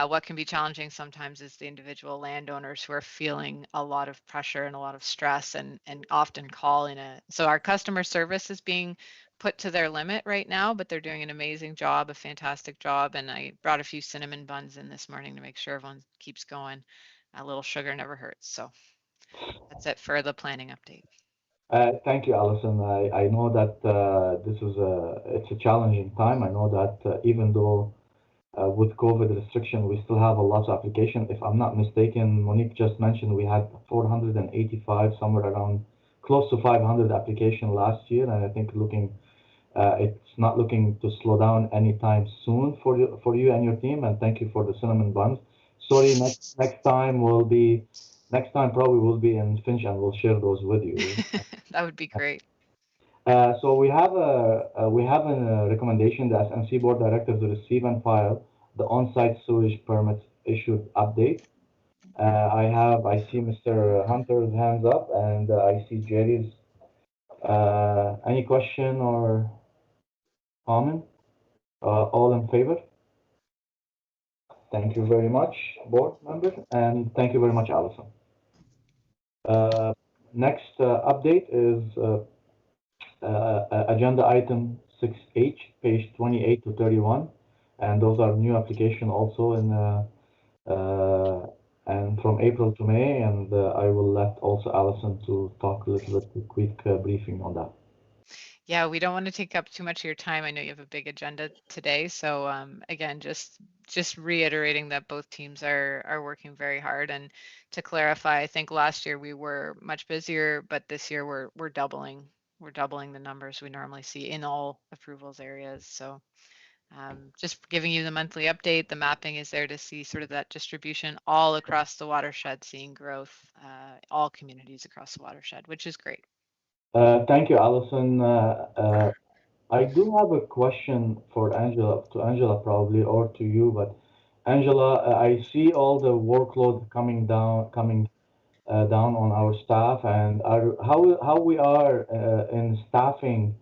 What can be challenging sometimes is the individual landowners who are feeling a lot of pressure and a lot of stress and often call in so our customer service is being put to their limit right now, but they're doing an amazing job, a fantastic job. And I brought a few cinnamon buns in this morning to make sure everyone keeps going. A little sugar never hurts. So that's it for the planning update. Thank you, Alison. I know that it's a challenging time. I know that even though with COVID restriction, we still have a lot of applications. If I'm not mistaken, Monique just mentioned we had 485, somewhere around close to 500 applications last year. And I think it's not looking to slow down anytime soon for you and your team. And thank you for the cinnamon buns. Sorry, next time probably will be in Finch, and we'll share those with you. That would be great. So we have a recommendation that SNC Board of Directors receive and file the on-site sewage permits issued update. I see Mr. Hunter's hands up, and I see Jerry's. Any question or comment? All in favor? Thank you very much, board members, and thank you very much, Allison. Next update is agenda item 6H, page 28 to 31, and those are new application also in and from April to May, and I will let also Allison to talk a little bit, quick briefing on that. Yeah, we don't want to take up too much of your time. I know you have a big agenda today. So again, just reiterating that both teams are working very hard. And to clarify, I think last year we were much busier, but this year we're doubling the numbers we normally see in all approvals areas. So just giving you the monthly update. The mapping is there to see sort of that distribution all across the watershed, seeing growth, all communities across the watershed, which is great. Thank you, Allison. I do have a question for Angela, to Angela probably, or to you, but Angela, I see all the workload coming down on our staff, and how we are in staffing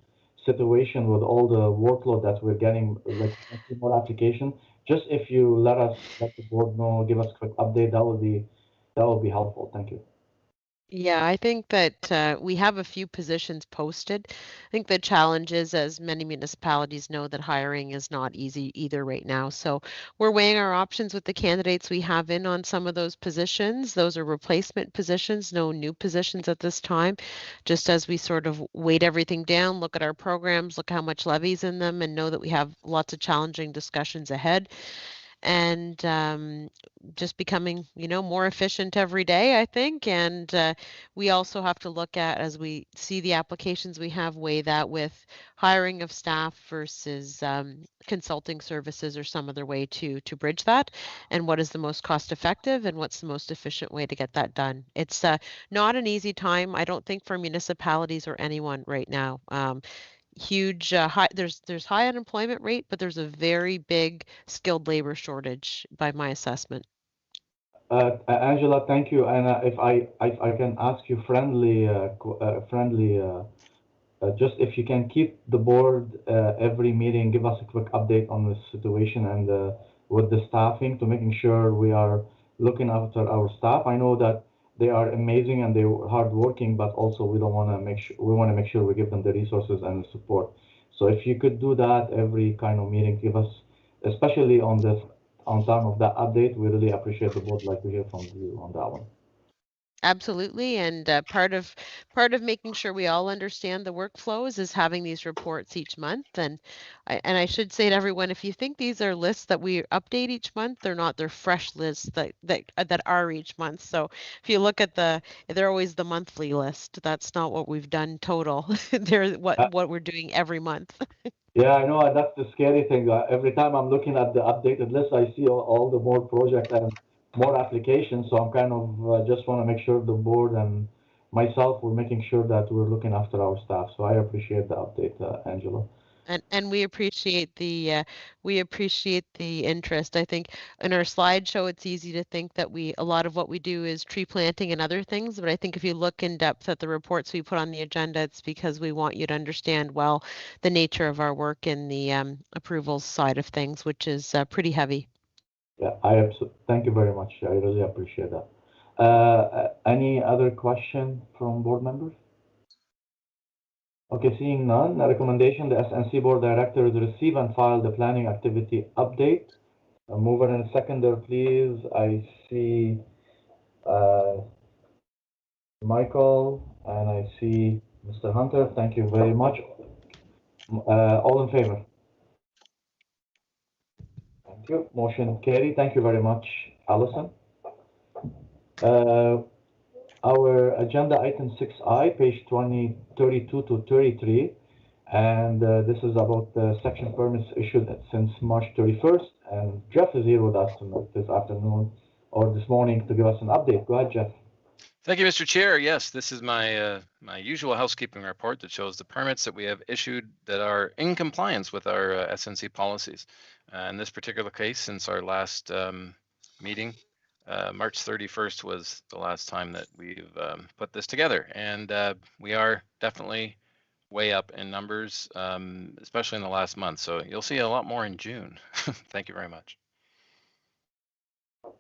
situation with all the workload that we're getting, like more application. Just if you let the board know, give us a quick update, that would be helpful. Thank you. Yeah, I think that we have a few positions posted. I think the challenge is, as many municipalities know, that hiring is not easy either right now. So we're weighing our options with the candidates we have in on some of those positions. Those are replacement positions, no new positions at this time. Just as we sort of weight everything down, look at our programs, look how much levies in them, and know that we have lots of challenging discussions ahead. And just becoming, more efficient every day, I think. And we also have to look at, as we see the applications we have, weigh that with hiring of staff versus consulting services or some other way to bridge that, and what is the most cost effective and what's the most efficient way to get that done. It's not an easy time, I don't think, for municipalities or anyone right now. Huge there's high unemployment rate, but there's a very big skilled labor shortage by my assessment. Angela, thank you. And if I can ask you friendly, just if you can keep the board every meeting, give us a quick update on the situation and with the staffing, to making sure we are looking after our staff. I know that they are amazing and they're hardworking, but also we want to make sure we give them the resources and the support. So if you could do that every kind of meeting, give us, especially on time of that update, we really appreciate the board like to hear from you on that one. Absolutely, and part of making sure we all understand the workflows is having these reports each month. And I should say to everyone, if you think these are lists that we update each month, they're not. They're fresh lists that are each month. So if you look at they're always the monthly list. That's not what we've done total. They're what we're doing every month. Yeah, I know, that's the scary thing. Every time I'm looking at the updated list, I see all the more projects and more applications. So I'm kind of just want to make sure the board and myself, we're making sure that we're looking after our staff. So I appreciate the update, Angela. And we appreciate the interest. I think in our slideshow, it's easy to think that a lot of what we do is tree planting and other things. But I think if you look in depth at the reports we put on the agenda, it's because we want you to understand well the nature of our work in the approvals side of things, which is pretty heavy. Yeah, thank you very much. I really appreciate that. Any other question from board members? Okay, seeing none, a recommendation, the SNC Board of Directors receive and file the planning activity update. A mover and a seconder, please. I see Michael and I see Mr. Hunter. Thank you very much. All in favor? Thank you. Motion carried. Thank you very much, Allison. Our agenda item 6I, page 32 to 33, and this is about the section permits issued since March 31st. And Jeff is here with us this afternoon or this morning to give us an update. Go ahead, Jeff. Thank you, Mr. Chair. Yes, this is my my usual housekeeping report that shows the permits that we have issued that are in compliance with our SNC policies. In this particular case, since our last meeting, March 31st was the last time that we've put this together, and we are definitely way up in numbers, especially in the last month. So you'll see a lot more in June. Thank you very much.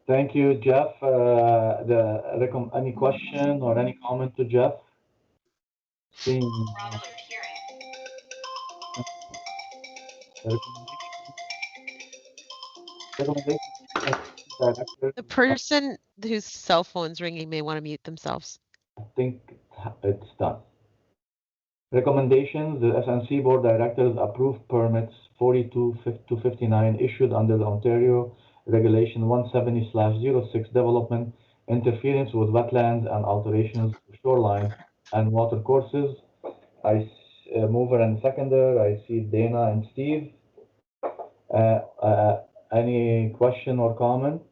Thank you, Jeff. Any question or any comment to Jeff? Seeing The person whose cell phone's ringing may want to mute themselves. I think it's done. Recommendations: the SNC Board of Directors approved permits 42 to 59 issued under the Ontario Regulation 170/06 development, interference with wetlands and alterations to shoreline and water courses. Mover and seconder, I see Dana and Steve. Any question or comment?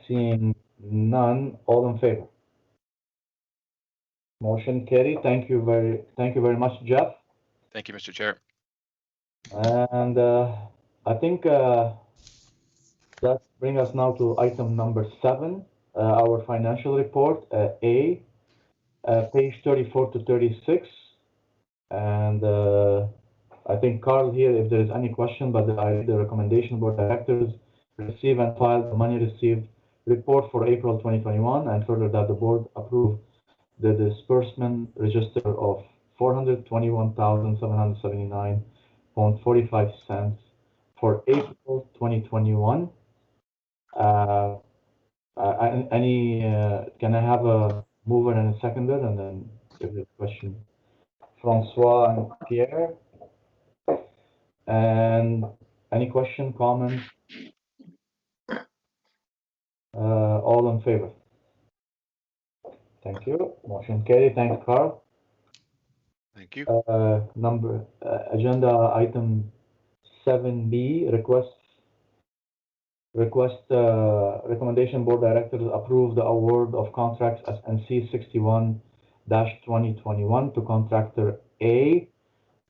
Seeing none, all in favor? Motion carried. Thank you very much, Jeff. Thank you, Mr. Chair. And I think that brings us now to item number 7, our financial report, A, page 34 to 36. And I think Carl here, if there is any question, but I read the recommendation board directors receive and file the money received report for April 2021, and further that the board approve the disbursement register of $421,779.45 for April 2021. Can I have a mover and a seconder, and then give the question? Francois and Pierre. And any question, comment? All in favor? Thank you. Motion carried. Thanks, Carl. Thank you. Agenda item 7B, recommendation board directors approve the award of contracts SNC 61-2021 to contractor A.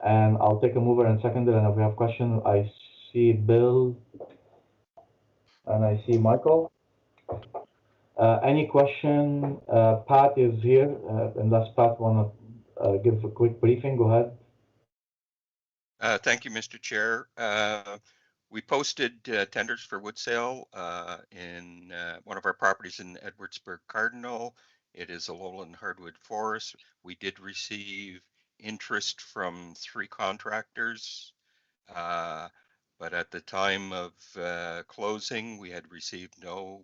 And I'll take a mover and seconder, and if we have questions, I see Bill and I see Michael. Any question? Pat is here, unless Pat want to give a quick briefing. Go ahead. Thank you, Mr. Chair. We posted tenders for wood sale in one of our properties in Edwardsburg Cardinal. It is a lowland hardwood forest. We did receive interest from 3 contractors, but at the time of closing, we had received no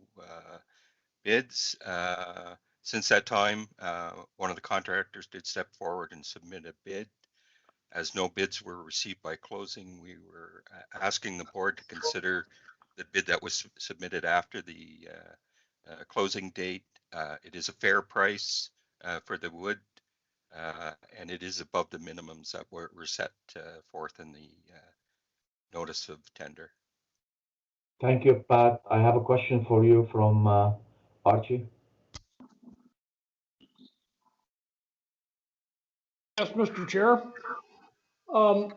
bids. Since that time, one of the contractors did step forward and submit a bid. As no bids were received by closing, we were asking the board to consider the bid that was submitted after the closing date. It is a fair price for the wood, and it is above the minimums that were set forth in the notice of tender. Thank you, Pat. I have a question for you from Archie. Yes, Mr. Chair. I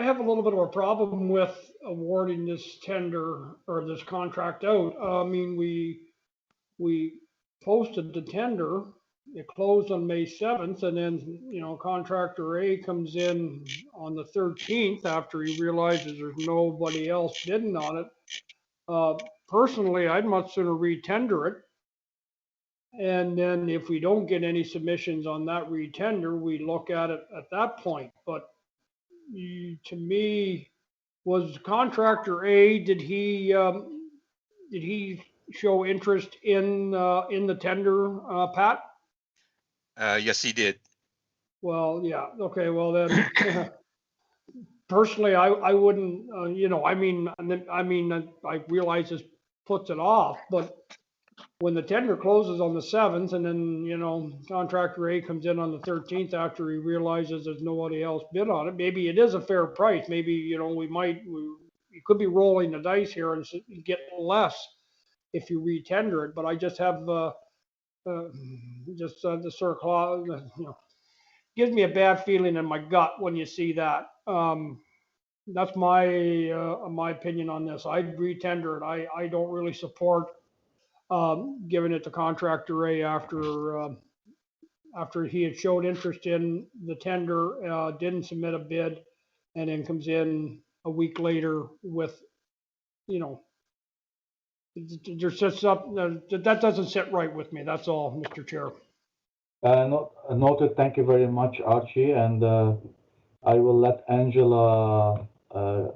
have a little bit of a problem with awarding this tender or this contract out. I mean, we posted the tender. It closed on May 7th, and then, you know, contractor A comes in on the 13th after he realizes there's nobody else bidding on it. Personally, I'd much sooner re-tender it. And then if we don't get any submissions on that re-tender, we look at it at that point. But to me, was contractor A, did he show interest in the tender, Pat? Yes, he did. Well, yeah. Okay. Well, then, personally, I wouldn't. You know, I mean, I realize this puts it off, but when the tender closes on the 7th, and then, you know, contractor A comes in on the 13th after he realizes there's nobody else bid on it, maybe it is a fair price. Maybe, you know, we could be rolling the dice here and get less. if you re-tender it, but I just have just the circle, gives me a bad feeling in my gut when you see that. That's my opinion on this. I'd re-tender it. I don't really support giving it to contractor A after he had showed interest in the tender, didn't submit a bid, and then comes in a week later with, there's just something that doesn't sit right with me. That's all, Mr. Chair. Noted. Thank you very much, Archie. And I will let Angela. I'll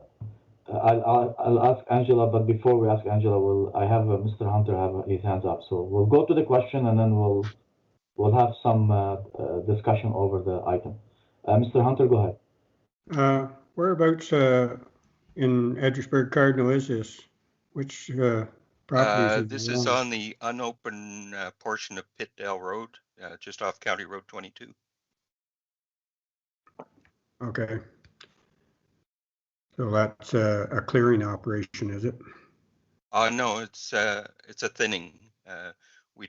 ask Angela, but before we ask Angela, I have Mr. Hunter have his hands up. So we'll go to the question, and then we'll have some discussion over the item. Mr. Hunter, go ahead. Whereabouts in Edgersburg Cardinal is this? Which properties? This is on the unopened portion of Pittdale Road, just off County Road 22. Okay. So that's a clearing operation, is it? No, it's a thinning. We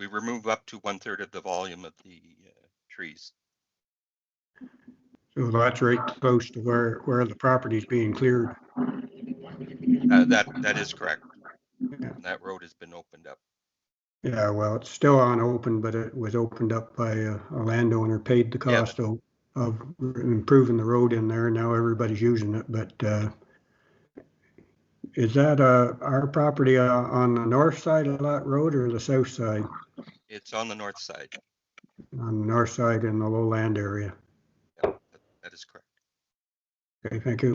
remove up to 1/3 of the volume of the trees. So that's right close to where the property is being cleared. That is correct. Yeah. And that road has been opened up. Yeah, well, it's still unopened, but it was opened up by a landowner, paid the cost of improving the road in there. Now everybody's using it, but is that our property on the north side of that road or the south side? It's on the north side. On the north side in the lowland area. Yep, that is correct. Okay, thank you.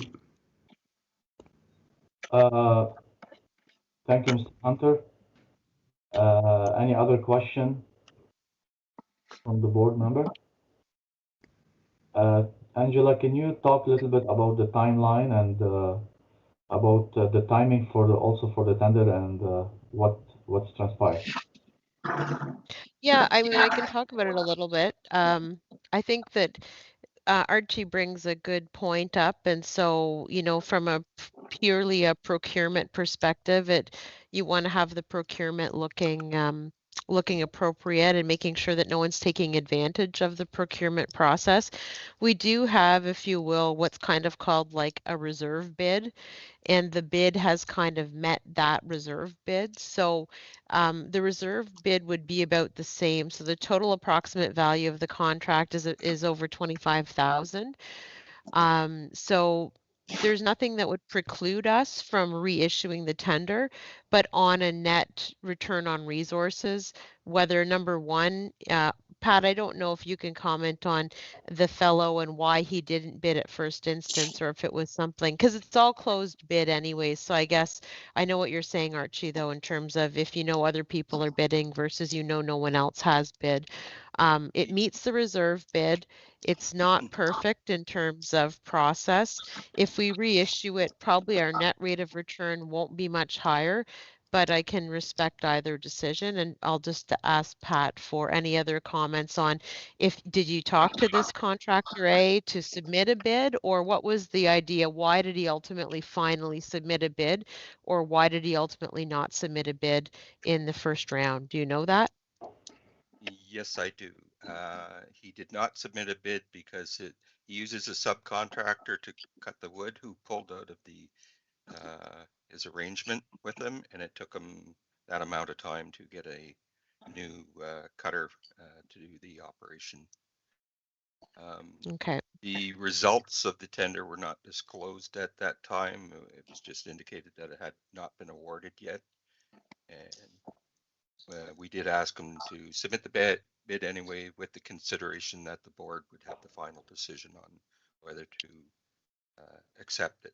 Thank you, Mr. Hunter. Any other question from the board member? Angela, can you talk a little bit about the timeline and about the timing also for the tender and what's transpired? Yeah, I mean, I can talk about it a little bit. I think that Archie brings a good point up, and so from a purely a procurement perspective, you want to have the procurement looking appropriate and making sure that no one's taking advantage of the procurement process. We do have, if you will, what's kind of called like a reserve bid, and the bid has kind of met that reserve bid. So the reserve bid would be about the same. So the total approximate value of the contract is over 25,000. So there's nothing that would preclude us from reissuing the tender, but on a net return on resources, whether number one, Pat, I don't know if you can comment on the fellow and why he didn't bid at first instance, or if it was something, because it's all closed bid anyways. So I guess I know what you're saying, Archie, though, in terms of if other people are bidding versus no one else has bid. It meets the reserve bid. It's not perfect in terms of process. If we reissue it, probably our net rate of return won't be much higher, but I can respect either decision. And I'll just ask Pat for any other comments on did you talk to this contractor A to submit a bid, or what was the idea? Why did he ultimately finally submit a bid, or why did he ultimately not submit a bid in the first round? Do you know that? Yes, I do. He did not submit a bid because he uses a subcontractor to cut the wood who pulled out of his arrangement with him, and it took him that amount of time to get a new cutter to do the operation. Okay. The results of the tender were not disclosed at that time. It was just indicated that it had not been awarded yet, and we did ask him to submit the bid anyway, with the consideration that the board would have the final decision on whether to accept it.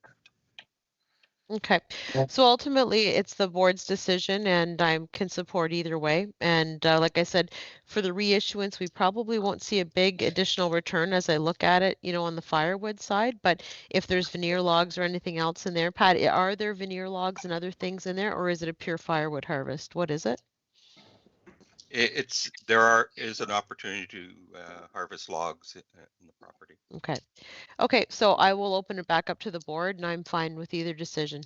Okay, so ultimately it's the board's decision, and I can support either way. And like I said, for the reissuance, we probably won't see a big additional return as I look at it, on the firewood side. But if there's veneer logs or anything else in there, Pat, are there veneer logs and other things in there, or is it a pure firewood harvest? What is it? There is an opportunity to harvest logs in the property. Okay, so I will open it back up to the board, and I'm fine with either decision.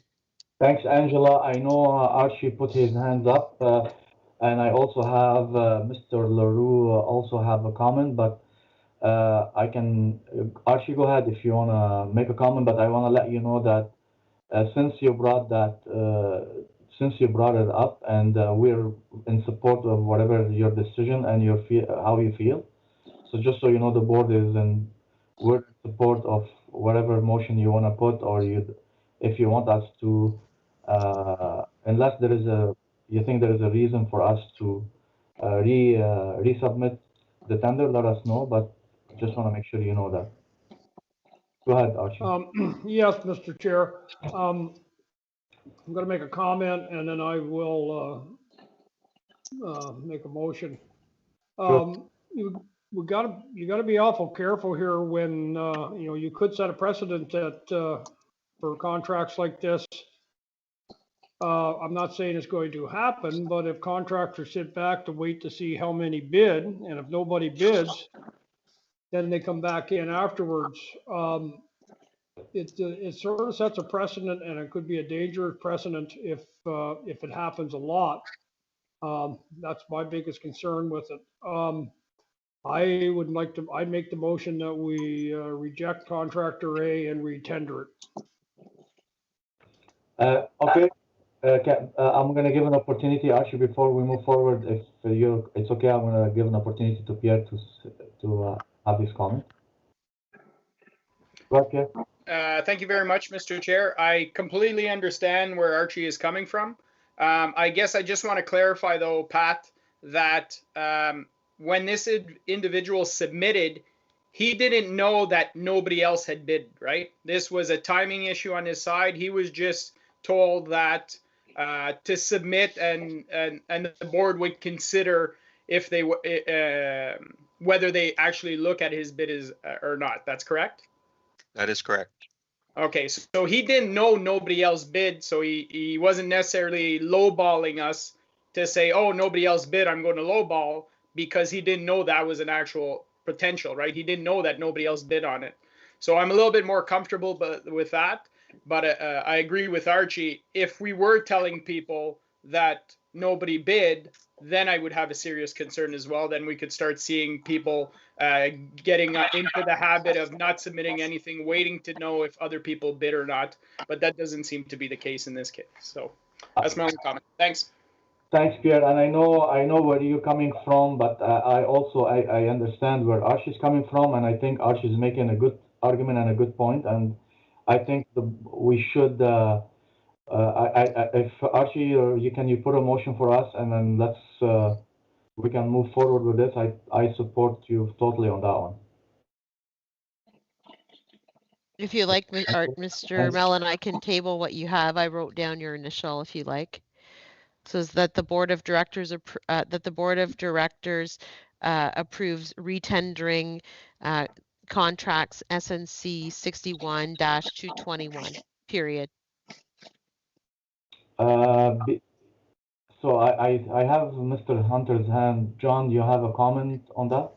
Thanks, Angela. I know Archie put his hands up, and I also have Mr. LaRue also have a comment, but I can, Archie, go ahead if you want to make a comment, but I want to let you know that since you brought it up, and we're in support of whatever your decision and your how you feel. So just so you know, the board is we're in support of whatever motion you want to put, or if you want us to, unless you think there is a reason for us to resubmit the tender, let us know. But just want to make sure you know that. Go ahead, Archie. Yes, Mr. Chair. I'm going to make a comment, and then I will make a motion. You got to be awful careful here when you could set a precedent that for contracts like this. I'm not saying it's going to happen, but if contractors sit back to wait to see how many bid, and if nobody bids, then they come back in afterwards. It sort of sets a precedent, and it could be a dangerous precedent if it happens a lot. That's my biggest concern with it. I'd make the motion that we reject contractor A and retender it. Okay. I'm going to give an opportunity, Archie, before we move forward. If it's okay, I'm going to give an opportunity to Pierre to have his comment. Go ahead, Pierre. Thank you very much, Mr. Chair. I completely understand where Archie is coming from. I guess I just want to clarify, though, Pat, that when this individual submitted, he didn't know that nobody else had bid, right? This was a timing issue on his side. He was just told that to submit, and the board would consider if they whether they actually look at his bid or not. That's correct? That is correct. Okay, so he didn't know nobody else bid, so he wasn't necessarily lowballing us to say, oh, nobody else bid, I'm going to lowball, because he didn't know that was an actual potential, right? He didn't know that nobody else bid on it. So I'm a little bit more comfortable with that, but I agree with Archie. If we were telling people that nobody bid, then I would have a serious concern as well. Then we could start seeing people getting into the habit of not submitting anything, waiting to know if other people bid or not. But that doesn't seem to be the case in this case. So that's my only comment. Thanks. Thanks, Pierre. And I know where you're coming from, but I also understand where Archie's coming from, and I think Archie's making a good argument and a good point. And I think we should. If Archie, you put a motion for us, and then we can move forward with this. I support you totally on that one. If you like, Mr. Mellon, I can table what you have. I wrote down your initial if you like. So is that the board of directors approves retendering contracts SNC 61-221 period. So I have Mr. Hunter's hand. John, do you have a comment on that?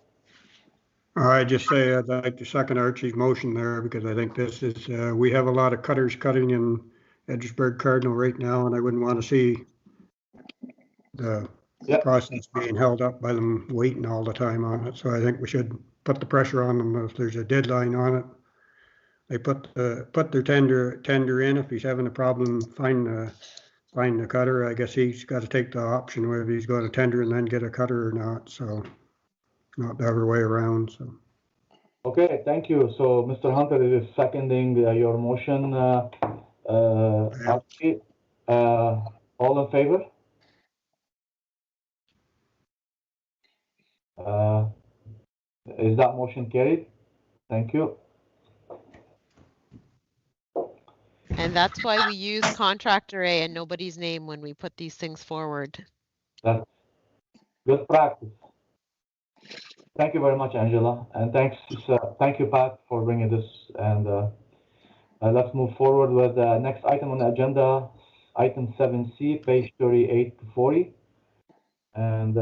I just say I'd like to second Archie's motion there, because I think this is, we have a lot of cutters cutting in Edgersburg Cardinal right now, and I wouldn't want to see the process being held up by them waiting all the time on it. So I think we should put the pressure on them. If there's a deadline on it, they put their tender in. If he's having a problem finding the cutter, I guess he's got to take the option whether he's going to tender and then get a cutter or not. So not the other way around. So. Okay, thank you. So Mr. Hunter is seconding your motion. Archie, all in favor? Is that motion carried? Thank you. And that's why we use contractor A and nobody's name when we put these things forward. That's good practice. Thank you very much, Angela. And thank you, Pat, for bringing this. And let's move forward with the next item on the agenda, item 7C, page 38 to 40. And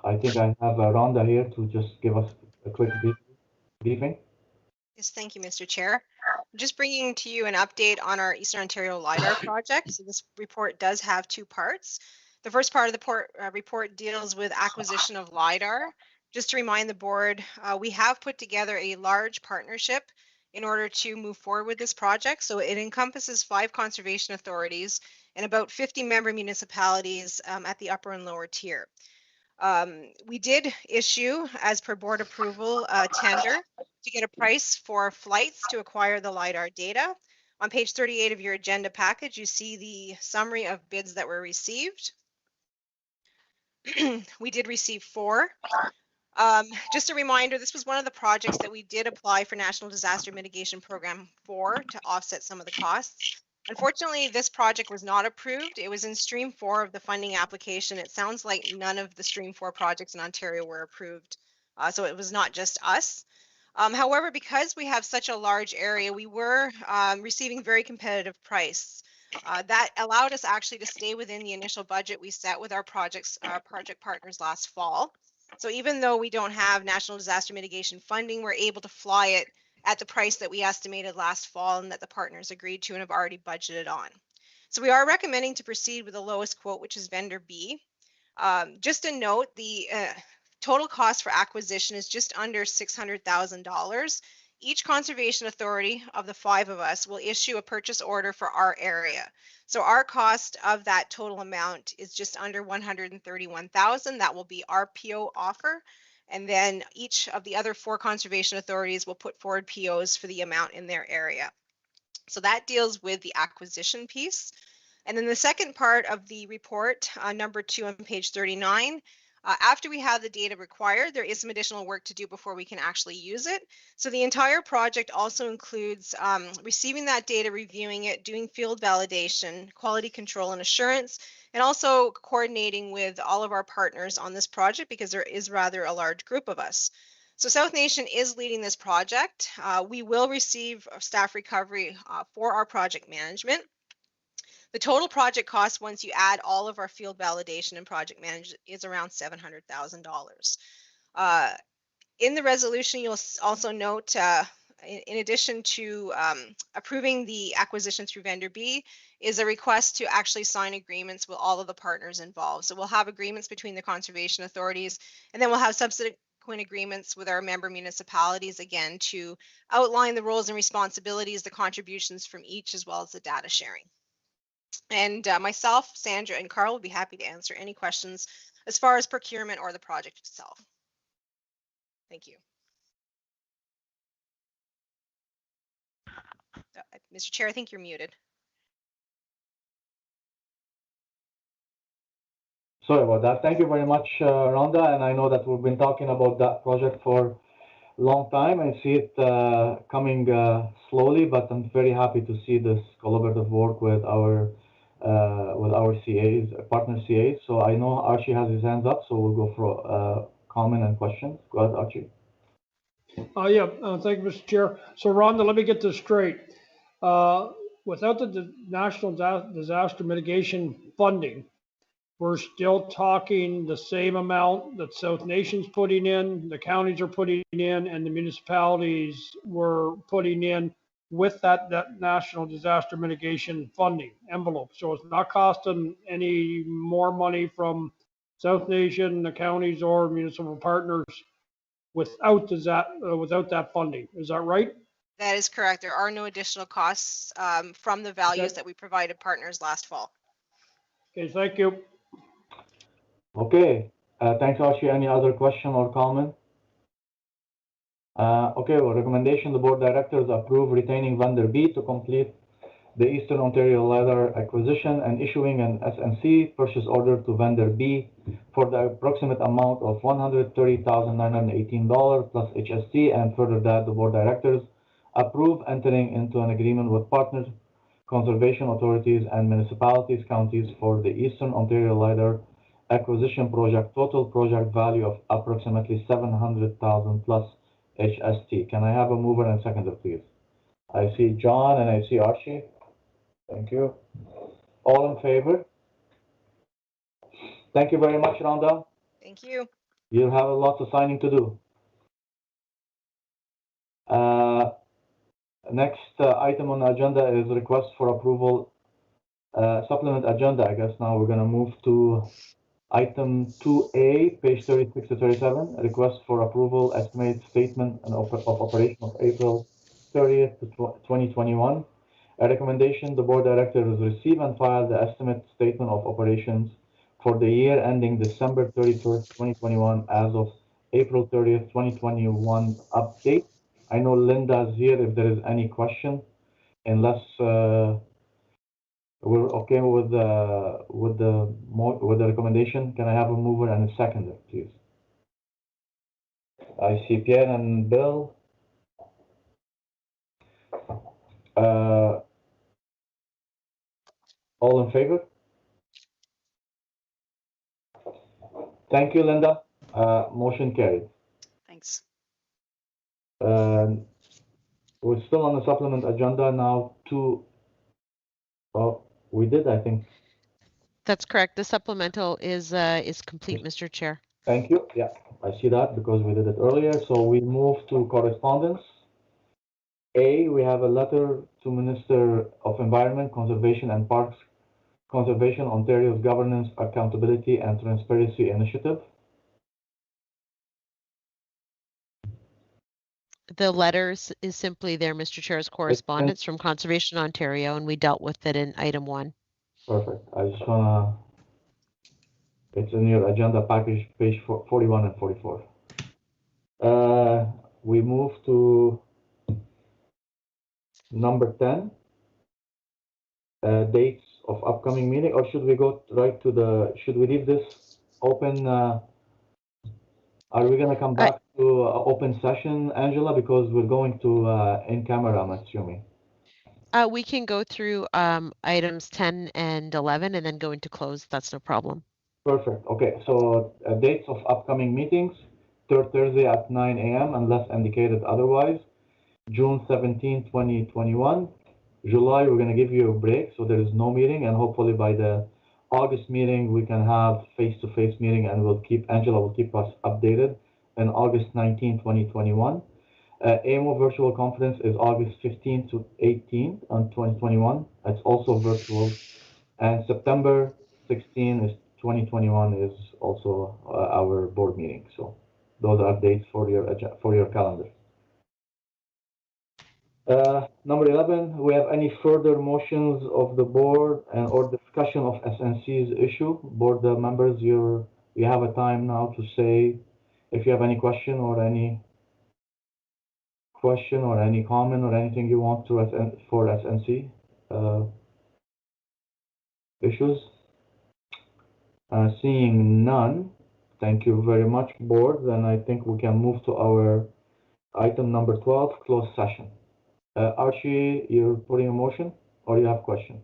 I think I have Rhonda here to just give us a quick briefing. Yes, thank you, Mr. Chair. Just bringing to you an update on our Eastern Ontario LiDAR project. So this report does have two parts. The first part of the report deals with acquisition of LiDAR. Just to remind the board, we have put together a large partnership in order to move forward with this project. So it encompasses 5 conservation authorities and about 50 member municipalities at the upper and lower tier. We did issue, as per board approval, a tender to get a price for flights to acquire the LiDAR data. On page 38 of your agenda package, you see the summary of bids that were received. We did receive 4. Just a reminder, this was one of the projects that we did apply for National Disaster Mitigation Program for to offset some of the costs. Unfortunately, this project was not approved. It was in stream 4 of the funding application. It sounds like none of the stream 4 projects in Ontario were approved. So it was not just us. However, because we have such a large area, we were receiving very competitive price. That allowed us actually to stay within the initial budget we set with our project partners last fall. So even though we don't have national disaster mitigation funding, we're able to fly it at the price that we estimated last fall and that the partners agreed to and have already budgeted on. So we are recommending to proceed with the lowest quote, which is vendor B. Just a note, the total cost for acquisition is just under $600,000. Each conservation authority of the 5 of us will issue a purchase order for our area. So our cost of that total amount is just under $131,000. That will be our PO offer. And then each of the other 4 conservation authorities will put forward POs for the amount in their area. So that deals with the acquisition piece. And then the second part of the report, number 2 on page 39, after we have the data required, there is some additional work to do before we can actually use it. So the entire project also includes receiving that data, reviewing it, doing field validation, quality control and assurance, and also coordinating with all of our partners on this project because there is rather a large group of us. So South Nation is leading this project. We will receive staff recovery for our project management. The total project cost, once you add all of our field validation and project management, is around $700,000. In the resolution, you'll also note, in addition to approving the acquisition through vendor B, is a request to actually sign agreements with all of the partners involved. So we'll have agreements between the conservation authorities, and then we'll have subsequent agreements with our member municipalities, again, to outline the roles and responsibilities, the contributions from each, as well as the data sharing. And myself, Sandra, and Carl will be happy to answer any questions as far as procurement or the project itself. Thank you. Mr. Chair, I think you're muted. Sorry about that. Thank you very much, Rhonda. And I know that we've been talking about that project for a long time. I see it coming slowly, but I'm very happy to see this collaborative work with our CAs, partner CAs. So I know Archie has his hands up, so we'll go for comment and questions. Go ahead, Archie. Thank you, Mr. Chair. So Rhonda, let me get this straight. Without the National Disaster Mitigation funding, we're still talking the same amount that South Nation's putting in, the counties are putting in, and the municipalities were putting in with that National Disaster Mitigation funding envelope. So it's not costing any more money from South Nation, the counties, or municipal partners without that funding. Is that right? That is correct. There are no additional costs from the values that we provided partners last fall. Okay, thank you. Okay, thanks, Archie. Any other question or comment? Okay, well, recommendation, the board of directors approve retaining vendor B to complete the Eastern Ontario LiDAR acquisition and issuing an SNC purchase order to vendor B for the approximate amount of $130,918 plus HST, and further that the board of directors approve entering into an agreement with partners, conservation authorities, and municipalities, counties for the Eastern Ontario LiDAR acquisition project, total project value of approximately $700,000 plus HST. Can I have a mover and seconder, please? I see John and I see Archie. Thank you. All in favor? Thank you very much, Rhonda. Thank you. You'll have a lot of signing to do. Next item on the agenda is request for approval, supplement agenda. I guess now we're gonna move to item 2A, page 36 to 37, request for approval, estimated statement of operation of April 30th to 2021. A recommendation, the board of directors receive and file the estimate statement of operations for the year ending December 31st, 2021 as of April 30th, 2021 update. I know Linda is here if there is any question, unless we're okay with the recommendation. Can I have a mover and a seconder, please? I see Pierre and Bill. All in favor? Thank you, Linda. Motion carried. Thanks. We're still on the supplement agenda now. We did, I think. That's correct. The supplemental is complete, Mr. Chair. Thank you. Yeah, I see that because we did it earlier. So we move to correspondence. A, we have a letter to Minister of Environment, Conservation and Parks Conservation, Ontario's Governance, Accountability and Transparency Initiative. The letters is simply there, Mr. Chair's correspondence from Conservation Ontario, and we dealt with it in item 1. Perfect. I just wanna, it's in your agenda package, page 41 and 44. We move to number 10, dates of upcoming meeting, or should we go right to should we leave this open? Are we gonna come back to open session, Angela, because we're going to in camera, I'm assuming? We can go through items 10 and 11 and then go into close. That's no problem. Perfect. Okay, so dates of upcoming meetings, third Thursday at 9 a.m. unless indicated otherwise. June 17, 2021. July, we're going to give you a break, so there is no meeting, and hopefully by the August meeting, we can have face-to-face meeting, and Angela will keep us updated on August 19, 2021. AMO virtual conference is August 15 to 18 on 2021. It's also virtual. And September 16 is 2021 is also our board meeting. So those are dates for your calendar. Number 11, we have any further motions of the board and or discussion of SNC's issue? Board members, you have a time now to say if you have any question or any comment or anything you want to for SNC issues. Seeing none, thank you very much, board. Then I think we can move to our item number 12, closed session. Archie, you're putting a motion or you have a question?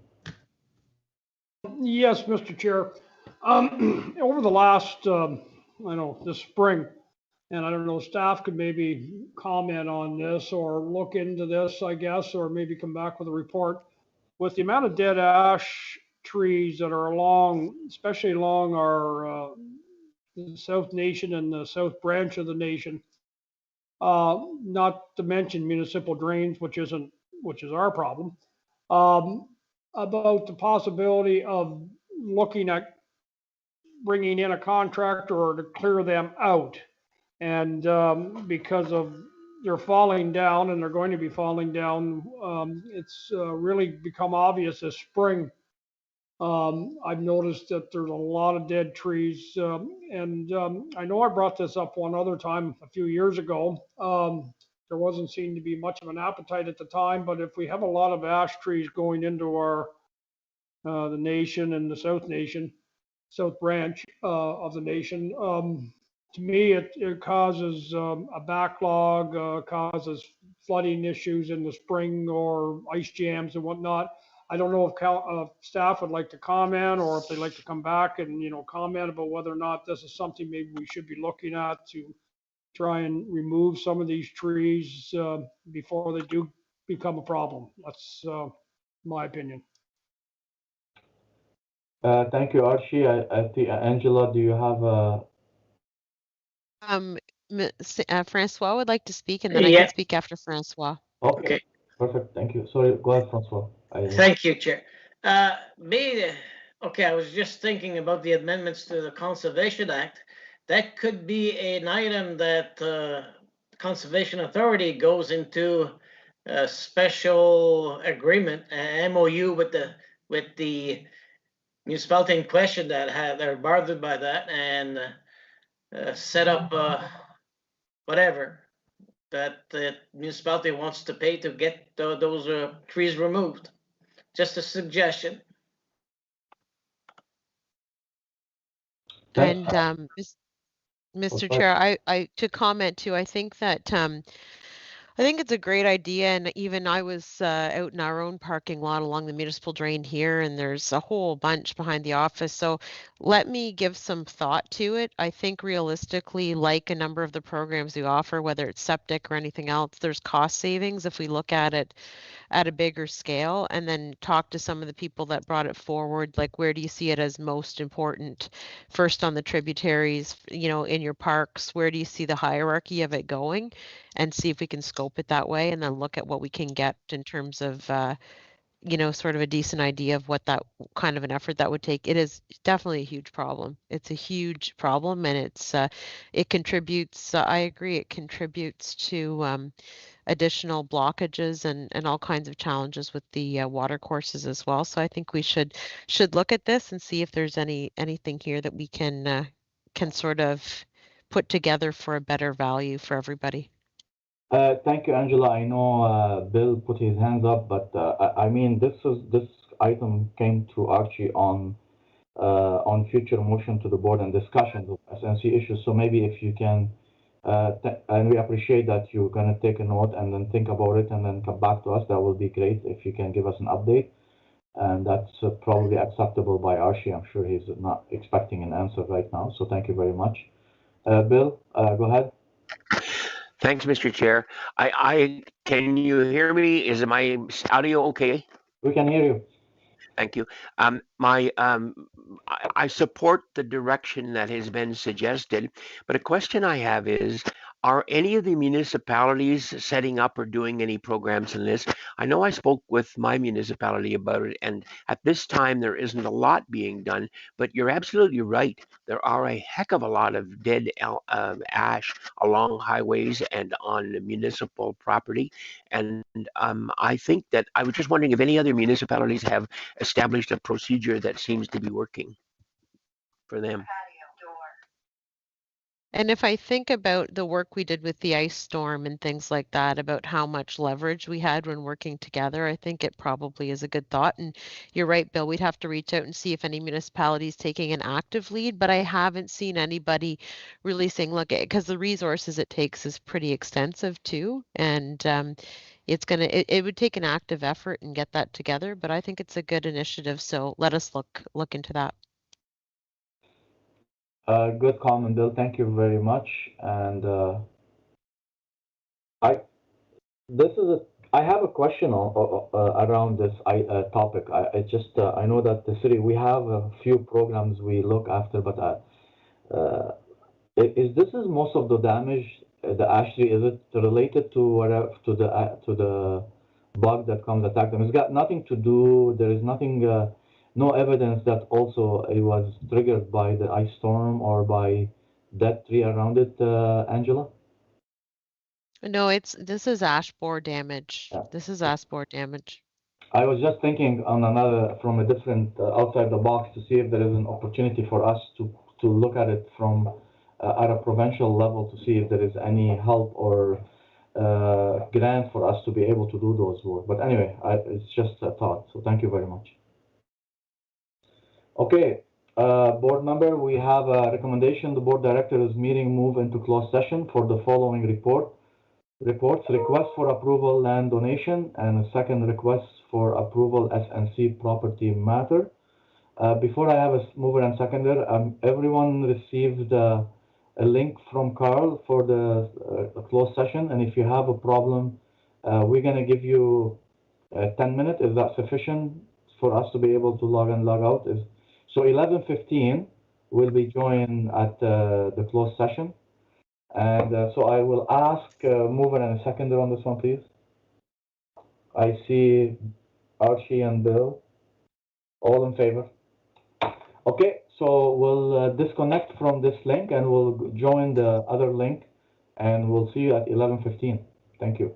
Yes, Mr. Chair. Over the last, this spring, and I don't know, staff could maybe comment on this or look into this, I guess, or maybe come back with a report. With the amount of dead ash trees that are along, especially along our the South Nation and the South Branch of the Nation, not to mention municipal drains, which is our problem, about the possibility of looking at bringing in a contractor to clear them out. And because of they're falling down and they're going to be falling down, it's really become obvious this spring. I've noticed that there's a lot of dead trees, and I know I brought this up one other time a few years ago. There wasn't seen to be much of an appetite at the time, but if we have a lot of ash trees going into our the nation and the South Nation, South Branch of the nation, to me it causes a backlog, causes flooding issues in the spring or ice jams and whatnot. I don't know if staff would like to comment or if they'd like to come back and comment about whether or not this is something maybe we should be looking at to try and remove some of these trees before they do become a problem. That's my opinion. Thank you, Archie. I think Angela, do you have a? Francois would like to speak, and then I can speak after Francois. Okay. Perfect. Thank you. Sorry, go ahead, Francois. Thank you, Chair. Okay, I was just thinking about the amendments to the Conservation Act. That could be an item that Conservation Authority goes into a special agreement, an MOU with the municipality in question that are bothered by that, and set up whatever that the municipality wants to pay to get those trees removed. Just a suggestion. Thanks. And Mr. Chair, I to comment too, I think that I think it's a great idea, and even I was out in our own parking lot along the municipal drain here, and there's a whole bunch behind the office. So let me give some thought to it. I think realistically, like a number of the programs we offer, whether it's septic or anything else, there's cost savings if we look at it at a bigger scale, and then talk to some of the people that brought it forward. Like, where do you see it as most important? First on the tributaries, you know, in your parks, where do you see the hierarchy of it going? And see if we can scope it that way, and then look at what we can get in terms of, you know, sort of a decent idea of what that kind of an effort that would take. It is definitely a huge problem. It's a huge problem, and it's it contributes. I agree. It contributes to additional blockages and all kinds of challenges with the water courses as well. So I think we should look at this and see if there's anything here that we can sort of put together for a better value for everybody. Thank you, Angela. I know Bill put his hands up, but I mean, this item came to Archie on future motion to the board and discussions of SNC issues. So maybe if you can, and we appreciate that you're going to take a note and then think about it and then come back to us. That would be great if you can give us an update. And that's probably acceptable by Archie. I'm sure he's not expecting an answer right now. So thank you very much. Bill, go ahead. Thanks, Mr. Chair. Can you hear me? Is my audio okay? We can hear you. Thank you. I support the direction that has been suggested, but a question I have is, are any of the municipalities setting up or doing any programs in this? I know I spoke with my municipality about it, and at this time there isn't a lot being done, but you're absolutely right. There are a heck of a lot of dead ash along highways and on municipal property. And I think that I was just wondering if any other municipalities have established a procedure that seems to be working for them. And if I think about the work we did with the ice storm and things like that, about how much leverage we had when working together, I think it probably is a good thought. And you're right, Bill, we'd have to reach out and see if any municipality is taking an active lead, but I haven't seen anybody really saying, look, because the resources it takes is pretty extensive too. And it's gonna, it would take an active effort and get that together, but I think it's a good initiative. So let us look into that. Good comment, Bill. Thank you very much. And I have a question around this topic. I know that the city, we have a few programs we look after, but is most of the damage, the ash tree, is it related to whatever, to the bug that comes attack them? It's got nothing to do. There is nothing. No evidence that also it was triggered by the ice storm or by that tree around it, Angela? No, this is ash borer damage. Yeah. This is ash borer damage. I was just thinking on from a different outside the box to see if there is an opportunity for us to look at it from at a provincial level to see if there is any help or grant for us to be able to do those work. But anyway, it's just a thought. So thank you very much. Okay, board member, we have a recommendation. The board directors meeting move into closed session for the following reports: request for approval land donation, and a second request for approval SNC property matter. Before I have a mover and seconder, everyone received a link from Carl for the closed session, and if you have a problem, we're going to give you 10 minutes. Is that sufficient for us to be able to log in, log out? So 11:15 will be joined at the closed session. And so I will ask mover and a seconder on this one, please. I see Archie and Bill. All in favor? Okay, so we'll disconnect from this link and we'll join the other link and we'll see you at 11:15. Thank you.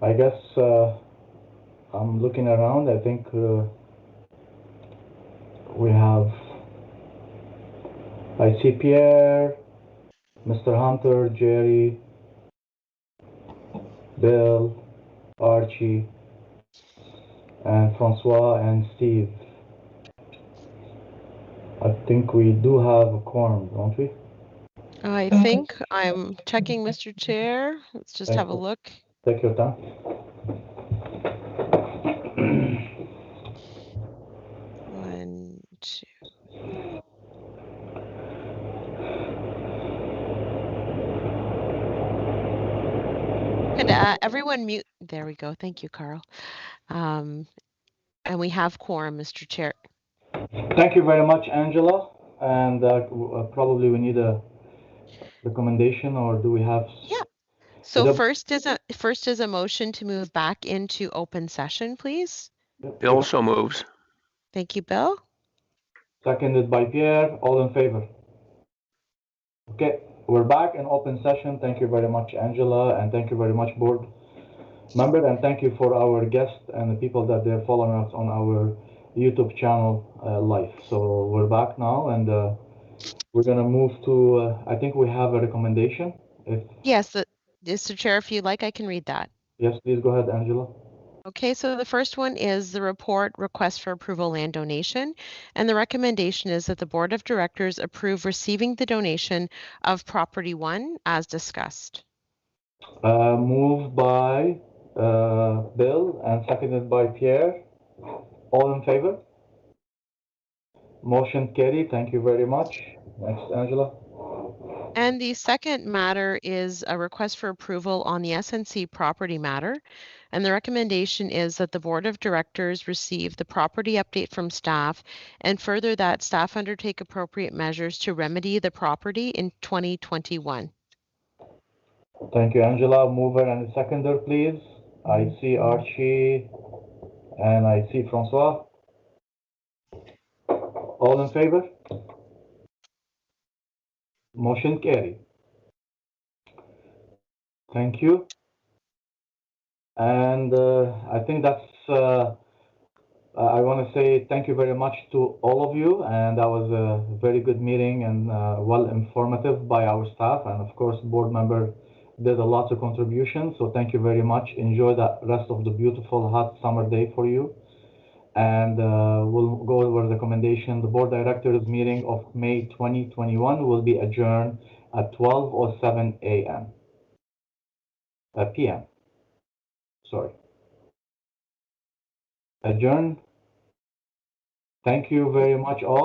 I guess I'm looking around. I think we have, I see Pierre, Mr. Hunter, Jerry, Bill, Archie, and Francois and Steve. I think we do have a quorum, don't we? I think I'm checking, Mr. Chair. Let's just have a look. Take your time. One, two. Could everyone mute? There we go. Thank you, Carl. And we have quorum, Mr. Chair. Thank you very much, Angela. And probably we need a recommendation, or do we have? Yeah. So first is a motion to move back into open session, please. Bill so moves. Thank you, Bill. Seconded by Pierre. All in favor? Okay, we're back in open session. Thank you very much, Angela, and thank you very much, board member, and thank you for our guests and the people that they're following us on our YouTube channel live. So we're back now, and we're gonna move to. I think we have a recommendation. Yes, Mr. Chair, if you'd like, I can read that. Yes, please go ahead, Angela. Okay, so the first one is the report request for approval land donation, and the recommendation is that the Board of Directors approve receiving the donation of Property 1 as discussed. Moved by Bill and seconded by Pierre. All in favor? Motion carried. Thank you very much. Next, Angela. And the second matter is a request for approval on the SNC property matter. And the recommendation is that the Board of Directors receive the property update from staff, and further that staff undertake appropriate measures to remedy the property in 2021. Thank you, Angela. Mover and seconder, please. I see Archie and I see Francois. All in favor? Motion carried. Thank you. And I think that's, I want to say thank you very much to all of you. And that was a very good meeting and well informative by our staff. And of course, board member did a lot of contributions. So thank you very much. Enjoy the rest of the beautiful hot summer day for you. And we'll go over the recommendation. The board directors meeting of May 2021 will be adjourned at 12:07 a.m. p.m. Sorry. Adjourned. Thank you very much all.